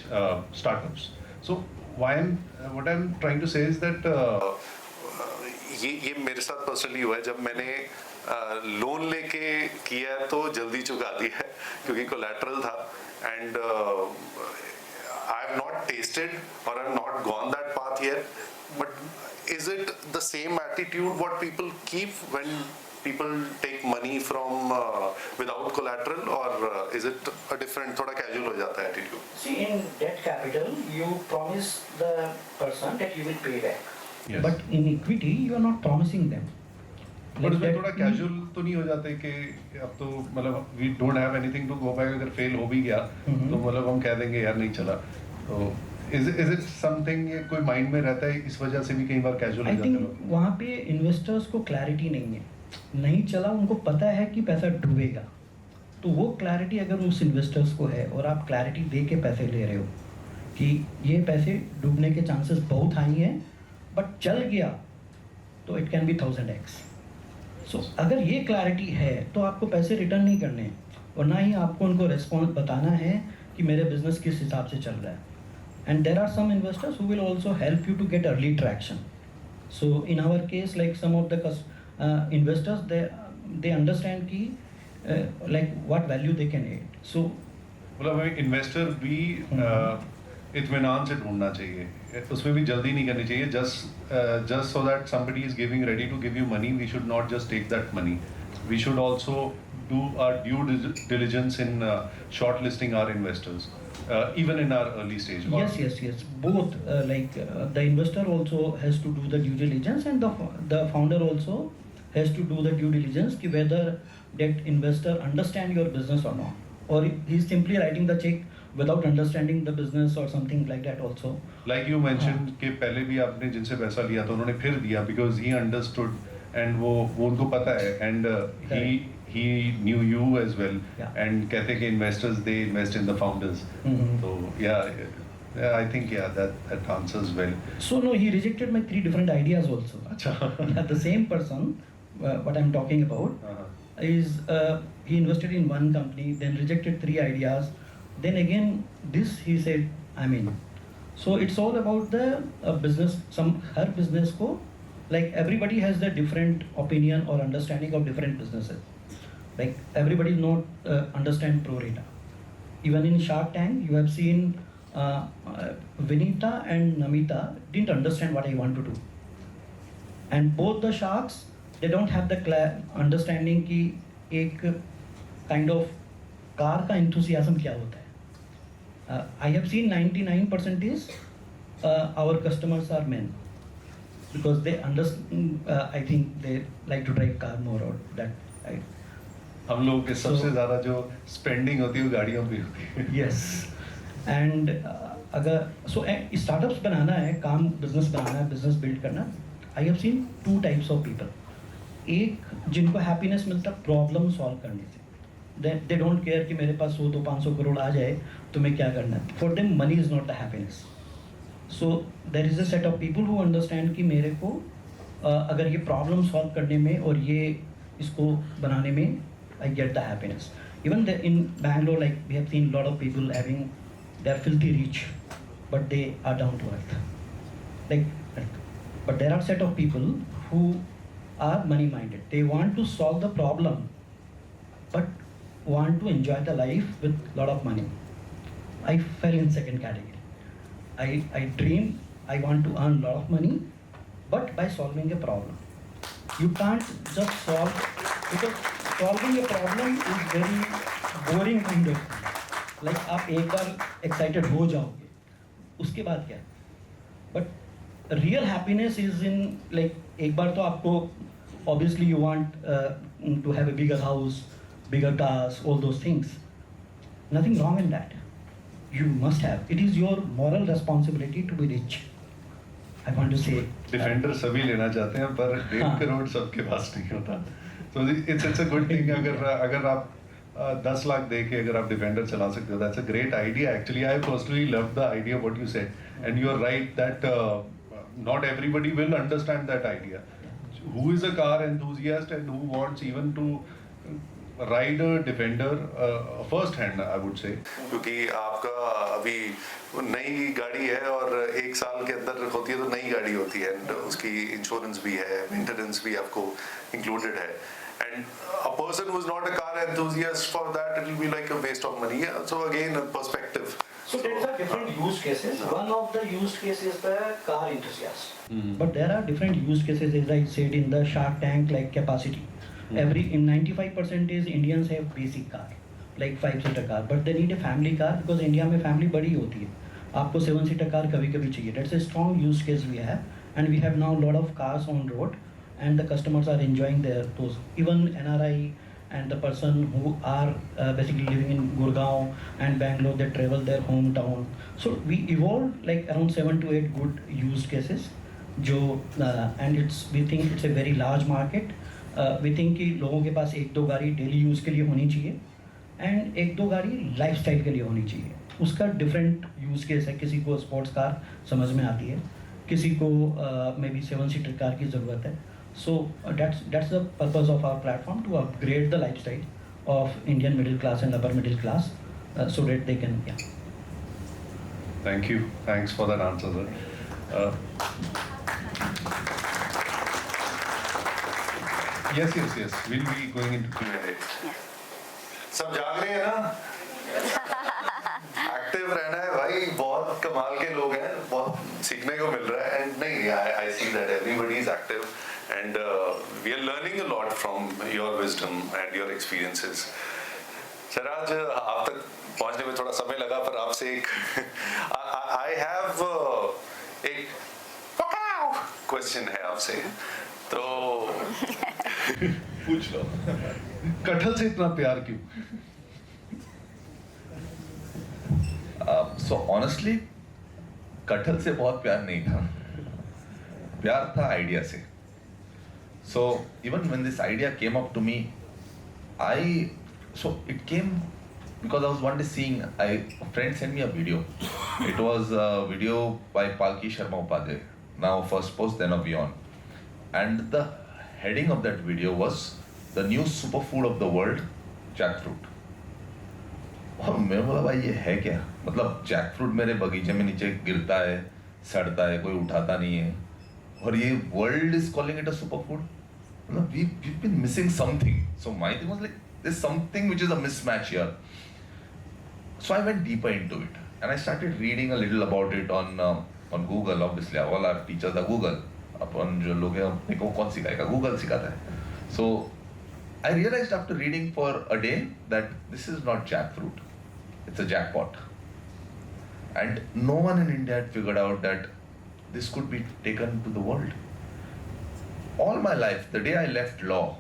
startups. So what I'm trying to say is that ये मेरे साथ पर्सनली हुआ है. जब मैंने लोन लेके किया तो जल्दी चुका दिया है क्योंकि कोलैटरल था, and I have not tested और I have not gone that path here. But is it the same attitude what people keep when people take money from without collateral, or is it a different, thoda casual ho jata hai attitude? See, in debt capital, you promise the person that you will pay back. Yes. But in equity, you are not promising them. पर उसमें थोड़ा casual तो नहीं हो जाते कि अब तो मतलब we don't have anything to go back, अगर फेल हो भी गया तो मतलब हम कह देंगे यार नहीं चला. तो is it something ये कोई माइंड में रहता है, इस वजह से भी कई बार कैजुअल हो जाते हैं लोग? वहाँ पे इन्वेस्टर्स को क्लैरिटी नहीं है, नहीं चला, उनको पता है कि पैसा डूबेगा. तो वो क्लैरिटी अगर उस इन्वेस्टर्स को है और आप क्लैरिटी दे के पैसे ले रहे हो कि ये पैसे डूबने के चांसेस बहुत हाई हैं, बट चल गया तो इट कैन बी 1000x. सो अगर ये क्लैरिटी है तो आपको पैसे रिटर्न नहीं करने हैं, और ना ही आपको उनको रिस्पॉन्स बताना है कि मेरे बिजनेस किस हिसाब से चल रहा है. And there are some investors who will also help you to get early traction. So in our case, like some of the investors, they understand कि like what value they can add. So मतलब हमें investor भी इत्मीनान से ढूंढना चाहिए, उसमें भी जल्दी नहीं करनी चाहिए. just so that somebody is ready to give you money, we should not just take that money. We should also do our due diligence in shortlisting our investors, even in our early stage. Yes. Both the investor also has to do the due diligence, and the founder also has to do the due diligence कि whether that investor understand your business or not, or he is simply writing the check without understanding the business or something like that also. Like you mentioned कि पहले भी आपने जिनसे पैसा लिया तो उन्होंने फिर दिया because he understood and वो उनको पता है, and he knew you as well. Yeah. And कहते कि investors they invest in the founders. So yeah, I think that answers well. So no, he rejected my 3 different ideas also. अच्छा. The same person, what I'm talking about, is he invested in one company, then rejected 3 ideas, then again this he said I'm in. So it's all about the business. Her business को, like everybody has the different opinion or understanding of different businesses. Like everybody not understand pro rata. Even in Shark Tank, you have seen Vinita and Namita didn't understand what I want to do, and both the sharks, they don't have the understanding कि एक kind of car का enthusiasm क्या होता है. I have seen 99% is our customers are men, because they understand. I think they like to drive car more, or that. हम लोग के सबसे ज़्यादा जो spending होती है वो गाड़ियों पे होती है. Yes. एंड अगर स्टार्टअप्स बनाना है, काम बिजनेस बनाना है, बिजनेस बिल्ड करना, आई have scene 2 types of people. एक जिनको हैप्पीनेस मिलता है प्रॉब्लम सॉल्व करने से, दे डोंट केयर कि मेरे पास 100-500 करोड़ आ जाए तो मैं क्या करना है. For them money is not the happiness. So there is a set of people who understand कि मेरे को अगर ये प्रॉब्लम सॉल्व करने में और ये इसको बनाने में I get the happiness. Even in Bangalore, like we have seen lot of people having, they are filthy rich, but they are down to earth. But there are set of people who are money minded. They want to solve the problem, but want to enjoy the life with lot of money. I fell in second category. I dream I want to earn a lot of money, but by solving a problem. You can't just solve, because solving a problem is very boring kind of thing. Like आप एक बार excited हो जाओगे, उसके बाद क्या? But real happiness is in like एक बार तो आपको obviously you want to have a bigger house, bigger cars, all those things. Nothing wrong in that. You must have. It is your moral responsibility to be rich. I want to say. Defender सभी लेना चाहते हैं पर 1.5 करोड़ सबके पास नहीं होता. So it's a good thing अगर आप 10 लाख दे के अगर आप डिफेंडर चला सकते हो. That's a great idea actually. I personally love the idea what you said, and you're right that not everybody will understand that idea. Who is a car enthusiast and who wants even to ride a defender first hand, I would say. क्योंकि आपका अभी नई गाड़ी है और 1 साल के अंदर होती है तो नई गाड़ी होती है, एंड उसकी इंश्योरेंस भी है, मेंटेनेंस भी आपको इंक्लूडेड है, and a person who is not a car enthusiast, for that it will be like a waste of money. Yeah, so again a perspective. So there are different use cases. One of the use cases is the car enthusiast. But there are different use cases, as I said in the Shark Tank, like capacity. In 95% is Indians have basic car, like 5-seater car, but they need a family car because India में family बड़ी होती है. आपको 7-seater car कभी-कभी चाहिए. That's a strong use case we have, and we have now a lot of cars on road, and the customers are enjoying those. Even NRI and the person who are basically living in Gurgaon and Bangalore, they travel their hometown. So we evolved like around 7 to 8 good use cases. And we think it's a very large market. We think कि लोगों के पास 1-2 गाड़ी daily use के लिए होनी चाहिए, and 1-2 गाड़ी lifestyle के लिए होनी चाहिए. उसका डिफरेंट यूज़ केस है. किसी को स्पोर्ट्स कार समझ में आती है, किसी को मे बी 7-seater कार की ज़रूरत है. So that's the purpose of our platform, to upgrade the lifestyle of Indian middle class and upper middle class, so that they can, yeah. Thank you. Thanks for that answer, sir. Yes. We'll be going into Q&A. सब जाग रहे हैं ना? Active रहना है भाई. बहुत कमाल के लोग हैं, बहुत सीखने को मिल रहा है, एंड नहीं, I see that everybody is active. And we are learning a lot from your wisdom and your experiences. Sir आज आप तक पहुंचने में थोड़ा समय लगा, पर आपसे एक I have एक क्वेश्चन है आपसे, तो पूछ लो. कटहल से इतना प्यार क्यों? So honestly, कटहल से बहुत प्यार नहीं था. प्यार था आइडिया से. So even when this idea came up to me, it came because I was one day seeing, a friend sent me a video. It was a video by Palki Sharma Upadhyay, now First Post, then of Beyond. And the heading of that video was the new superfood of the world, jackfruit. और मैं बोला भाई ये है क्या? मतलब jackfruit मेरे बगीचे में नीचे गिरता है, सड़ता है, कोई उठाता नहीं है, और ये world is calling it a superfood. We've been missing something. So my thing was like, there's something which is a mismatch here. So I went deeper into it, and I started reading a little about it on Google. Obviously, all our teachers are Google. अपन जो लोग हैं अपने को कौन सिखाएगा? Google सिखाता है. So I realized after reading for a day that this is not jackfruit. It's a jackpot. And no one in India had figured out that this could be taken to the world. All my life, the day I left law,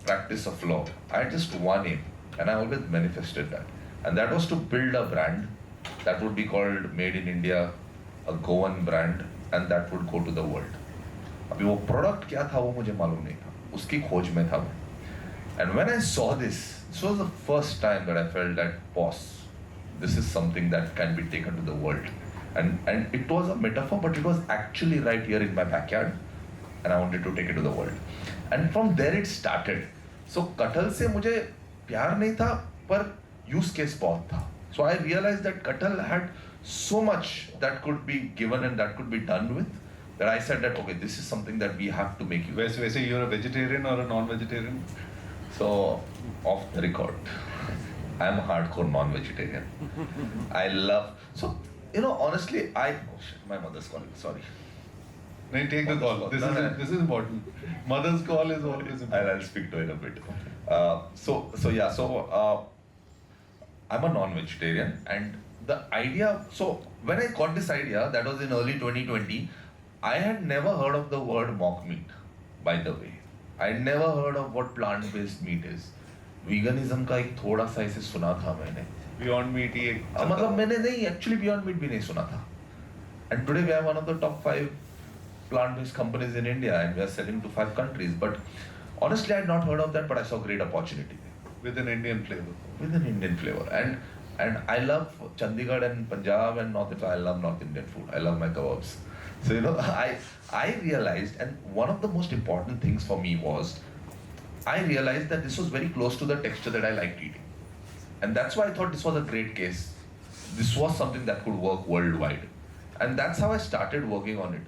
practice of law, I had just one aim, and I always manifested that. And that was to build a brand that would be called Made in India, a Goan brand, and that would go to the world. अभी वो product क्या था वो मुझे मालूम नहीं था, उसकी खोज में था मैं. And when I saw this was the first time that I felt that, boss, this is something that can be taken to the world. And it was a metaphor, but it was actually right here in my backyard. And I wanted to take it to the world. And from there it started. So कटहल से मुझे प्यार नहीं था, पर use case बहुत था. So I realized that कटहल had so much that could be given and that could be done with, that I said that, okay, this is something that we have to make use. वैसे you're a vegetarian or a non-vegetarian? So off the record, I am a hardcore non-vegetarian. I love, so you know, honestly, my mother's calling, sorry. No, take the call. This is important. Mother's call is always important. I'll speak to it a bit. I'm a non-vegetarian, and the idea, so when I got this idea, that was in early 2020, I had never heard of the word mock meat, by the way. I had never heard of what plant-based meat is. Veganism का एक थोड़ा सा इसे सुना था मैंने. Beyond Meat ही एक मतलब मैंने नहीं, actually Beyond Meat भी नहीं सुना था. And today we are one of the top 5 plant-based companies in India, and we are selling to 5 countries. But honestly, I had not heard of that, but I saw great opportunity there. with an Indian flavor. With an Indian flavor, and I love Chandigarh and Punjab and North India. I love North Indian food. I love my kebabs. So you know, I realized, and one of the most important things for me was, I realized that this was very close to the texture that I liked eating, and that's why I thought this was a great case. This was something that could work worldwide, and that's how I started working on it.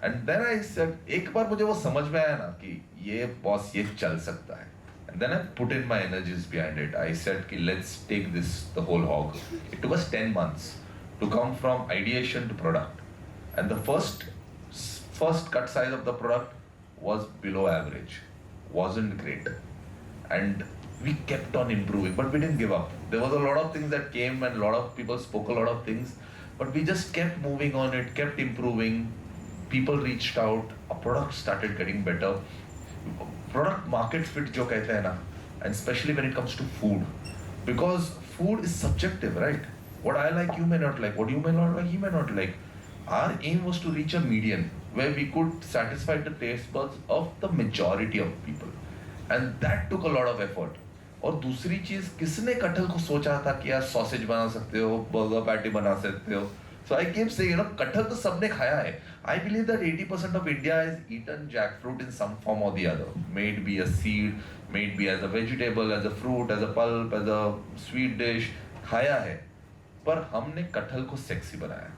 And then I said, एक बार मुझे वो समझ में आया ना कि ये boss ये चल सकता है. And then I put in my energies behind it. I said, let's take this the whole hog. It took us 10 months to come from ideation to product. And the first cut size of the product was below average. Wasn't great. And we kept on improving, but we didn't give up. There was a lot of things that came and a lot of people spoke a lot of things, but we just kept moving on it, kept improving. People reached out, our product started getting better. Product market fit जो कहते हैं ना, and especially when it comes to food, because food is subjective, right? What I like you may not like, what you may not like he may not like. Our aim was to reach a median where we could satisfy the taste buds of the majority of people, and that took a lot of effort. और दूसरी चीज, किसने कटहल को सोचा था कि यार सॉसेज बना सकते हो, बर्गर पैटी बना सकते हो. So I keep saying, you know, कटहल तो सबने खाया है. I believe that 80% of India has eaten jackfruit in some form or the other. May it be a seed, may it be as a vegetable, as a fruit, as a pulp, as a sweet dish. खाया है. पर हमने कटहल को sexy बनाया.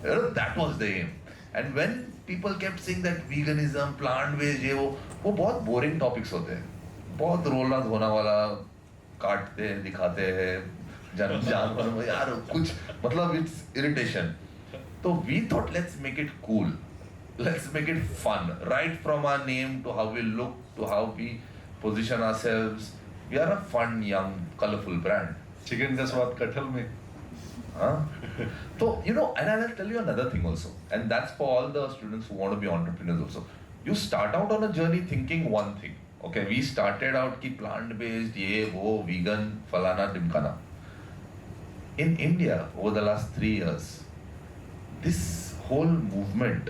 You know, that was the aim. And when people kept saying that veganism, plant-based, ये वो बहुत boring topics होते हैं. बहुत रोना धोना वाला, काटते हैं, दिखाते हैं. जानवर में यार कुछ मतलब it's irritation. So we thought, let's make it cool, let's make it fun, right from our name to how we look to how we position ourselves. We are a fun, young, colorful brand. Chicken का स्वाद कटहल में. So you know, and I'll tell you another thing also, and that's for all the students who want to be entrepreneurs also. You start out on a journey thinking one thing. Okay, we started out कि plant-based, ये वो, vegan, falana, dimkana. In India, over the last 3 years, this whole movement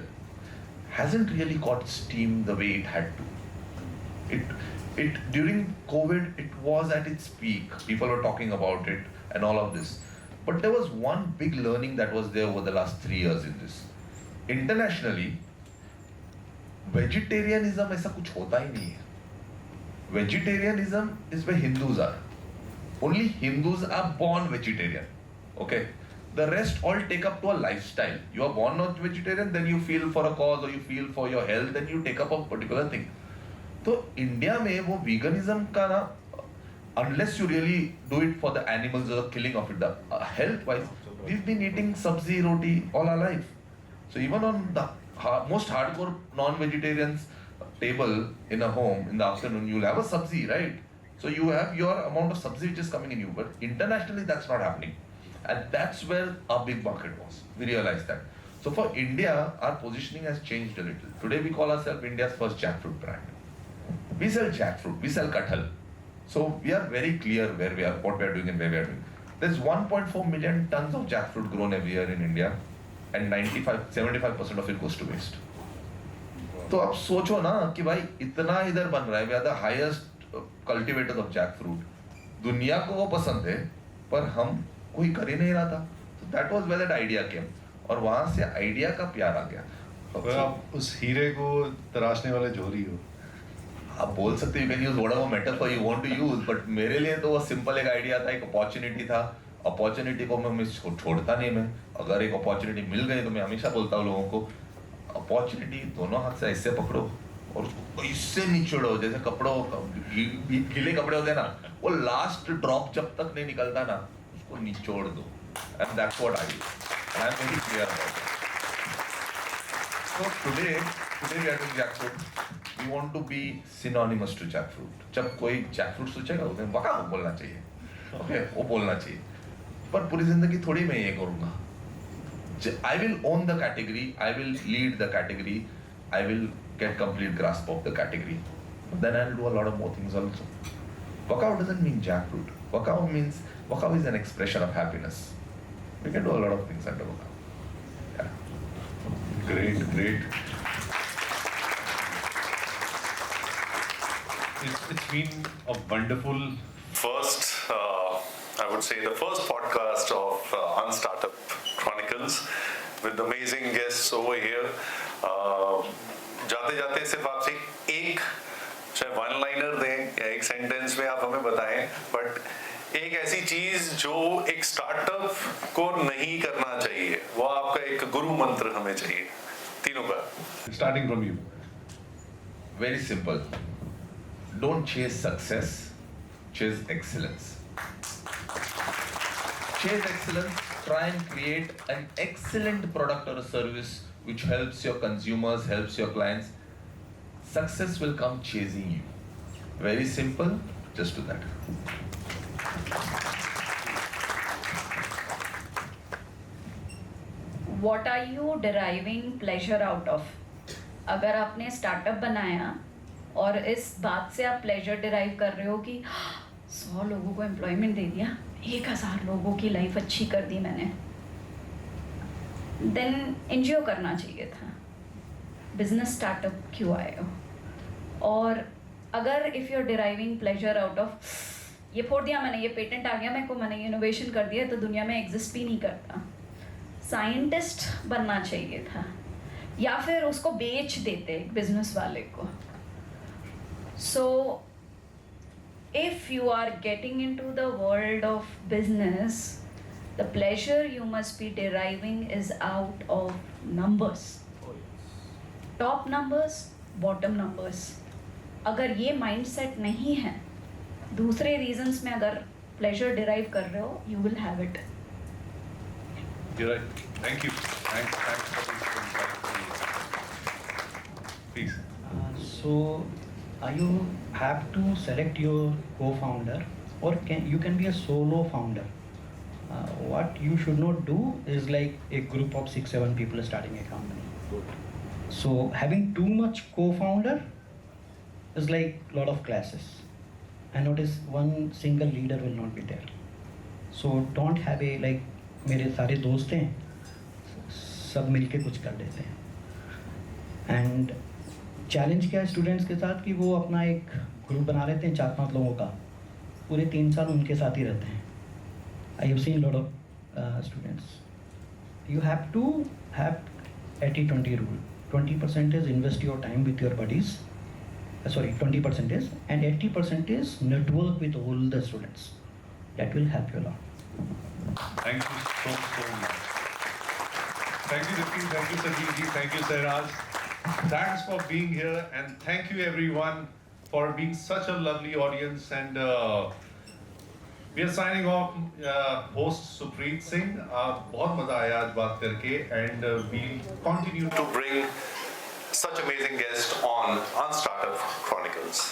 hasn't really got steam the way it had to. It during COVID, it was at its peak. People were talking about it and all of this. But there was one big learning that was there over the last 3 years in this. Internationally, vegetarianism ऐसा कुछ होता ही नहीं है. Vegetarianism is where Hindus are. Only Hindus are born vegetarian. Okay? The rest all take up to a lifestyle. You are born not vegetarian, then you feel for a cause or you feel for your health, then you take up a particular thing. So India में वो veganism का ना, unless you really do it for the animals or the killing of it, the health-wise, we've been eating sabzi roti all our life. So even on the most hardcore non-vegetarians table in a home in the afternoon, you'll have a sabzi, right? So you have your amount of sabzi which is coming in you, but internationally that's not happening. And that's where our big market was. We realized that. So for India, our positioning has changed a little. Today we call ourselves India's first jackfruit brand. We sell jackfruit, we sell kathal. So we are very clear where we are, what we are doing and where we are doing. There's 1.4 million tons of jackfruit grown every year in India, and 75% of it goes to waste. तो अब सोचो ना कि भाई इतना इधर बन रहा है, we are the highest cultivators of jackfruit. दुनिया को वो पसंद है, पर हम कोई कर ही नहीं रहा था. So that was where that idea came. और वहाँ से आइडिया का प्यार आ गया. तो आप उस हीरे को तराशने वाले झोरी हो. आप बोल सकते हो, you can use whatever metaphor you want to use, but मेरे लिए तो वो सिंपल एक आइडिया था, एक अपॉर्चुनिटी था. अपॉर्चुनिटी को मैं छोड़ता नहीं. मैं अगर एक अपॉर्चुनिटी मिल गई तो मैं हमेशा बोलता हूँ लोगों को, अपॉर्चुनिटी दोनों हाथ से ऐसे पकड़ो और उसको इससे निचोड़ो, जैसे कपड़ों गीले कपड़े होते हैं ना, वो लास्ट ड्रॉप जब तक नहीं निकलता ना, उसको निचोड़ दो. And that's what I do. And I'm very clear about it. So today we are doing jackfruit. We want to be synonymous to jackfruit. जब कोई jackfruit सोचेगा उसे वका बोलना चाहिए. Okay, वो बोलना चाहिए. पर पूरी जिंदगी थोड़ी मैं ये करूँगा. I will own the category. I will lead the category. I will get complete grasp of the category. But then I'll do a lot of more things also. Wakao doesn't mean jackfruit. Wakao is an expression of happiness. We can do a lot of things under Wakao. Yeah. Great. It's been a wonderful First, I would say the first podcast of Unstartup Chronicles with amazing guests over here. जाते सिर्फ आपसे एक चाहे one liner दें या एक sentence में आप हमें बताएं, बट एक ऐसी चीज जो एक स्टार्टअप को नहीं करना चाहिए, वो आपका एक गुरु मंत्र हमें चाहिए तीनों का. starting from you. Very simple. Don't chase success, chase excellence. Chase excellence, try and create an excellent product or a service which helps your consumers, helps your clients. Success will come chasing you. Very simple, just do that. What are you deriving pleasure out of? अगर आपने startup बनाया और इस बात से आप pleasure derive कर रहे हो कि 100 लोगों को एम्प्लॉयमेंट दे दिया, 1000 लोगों की लाइफ अच्छी कर दी मैंने, देन एनजीओ करना चाहिए था. बिजनेस स्टार्टअप क्यों आए हो? और अगर if you are deriving pleasure out of ये फोड़ दिया मैंने, ये पेटेंट आ गया मेरे को, मैंने ये इनोवेशन कर दिया, तो दुनिया में एग्जिस्ट भी नहीं करता. साइंटिस्ट बनना चाहिए था, या फिर उसको बेच देते बिजनेस वाले को. So if you are getting into the world of business, the pleasure you must be deriving is out of numbers. Top numbers, bottom numbers. अगर ये mindset नहीं है, दूसरे reasons में अगर pleasure derive कर रहे हो, you will have it. You're right. Thank you. Thanks for this. Please. So you have to select your co-founder, or you can be a solo founder. What you should not do is like a group of 6-7 people starting a company. So having too much co-founder is like a lot of classes. And notice one single leader will not be there. So don't have a like मेरे सारे दोस्त हैं, सब मिलके कुछ कर देते हैं. एंड चैलेंज क्या है स्टूडेंट्स के साथ कि वो अपना एक ग्रुप बना लेते हैं 4-5 लोगों का, पूरे 3 साल उनके साथ ही रहते हैं. I have seen lot of students. You have to have 80-20 rule. 20% is invest your time with your buddies. 20% is, and 80% is network with all the students. That will help you a lot. Thank you so much. Thank you, Ricky. Thank you, Sanjeev. Thank you, Sairaj. Thanks for being here, and thank you everyone for being such a lovely audience. And we are signing off. Host Supreet Singh. बहुत मजा आया आज बात करके, and we'll continue to bring such amazing guests on Unstartup Chronicles.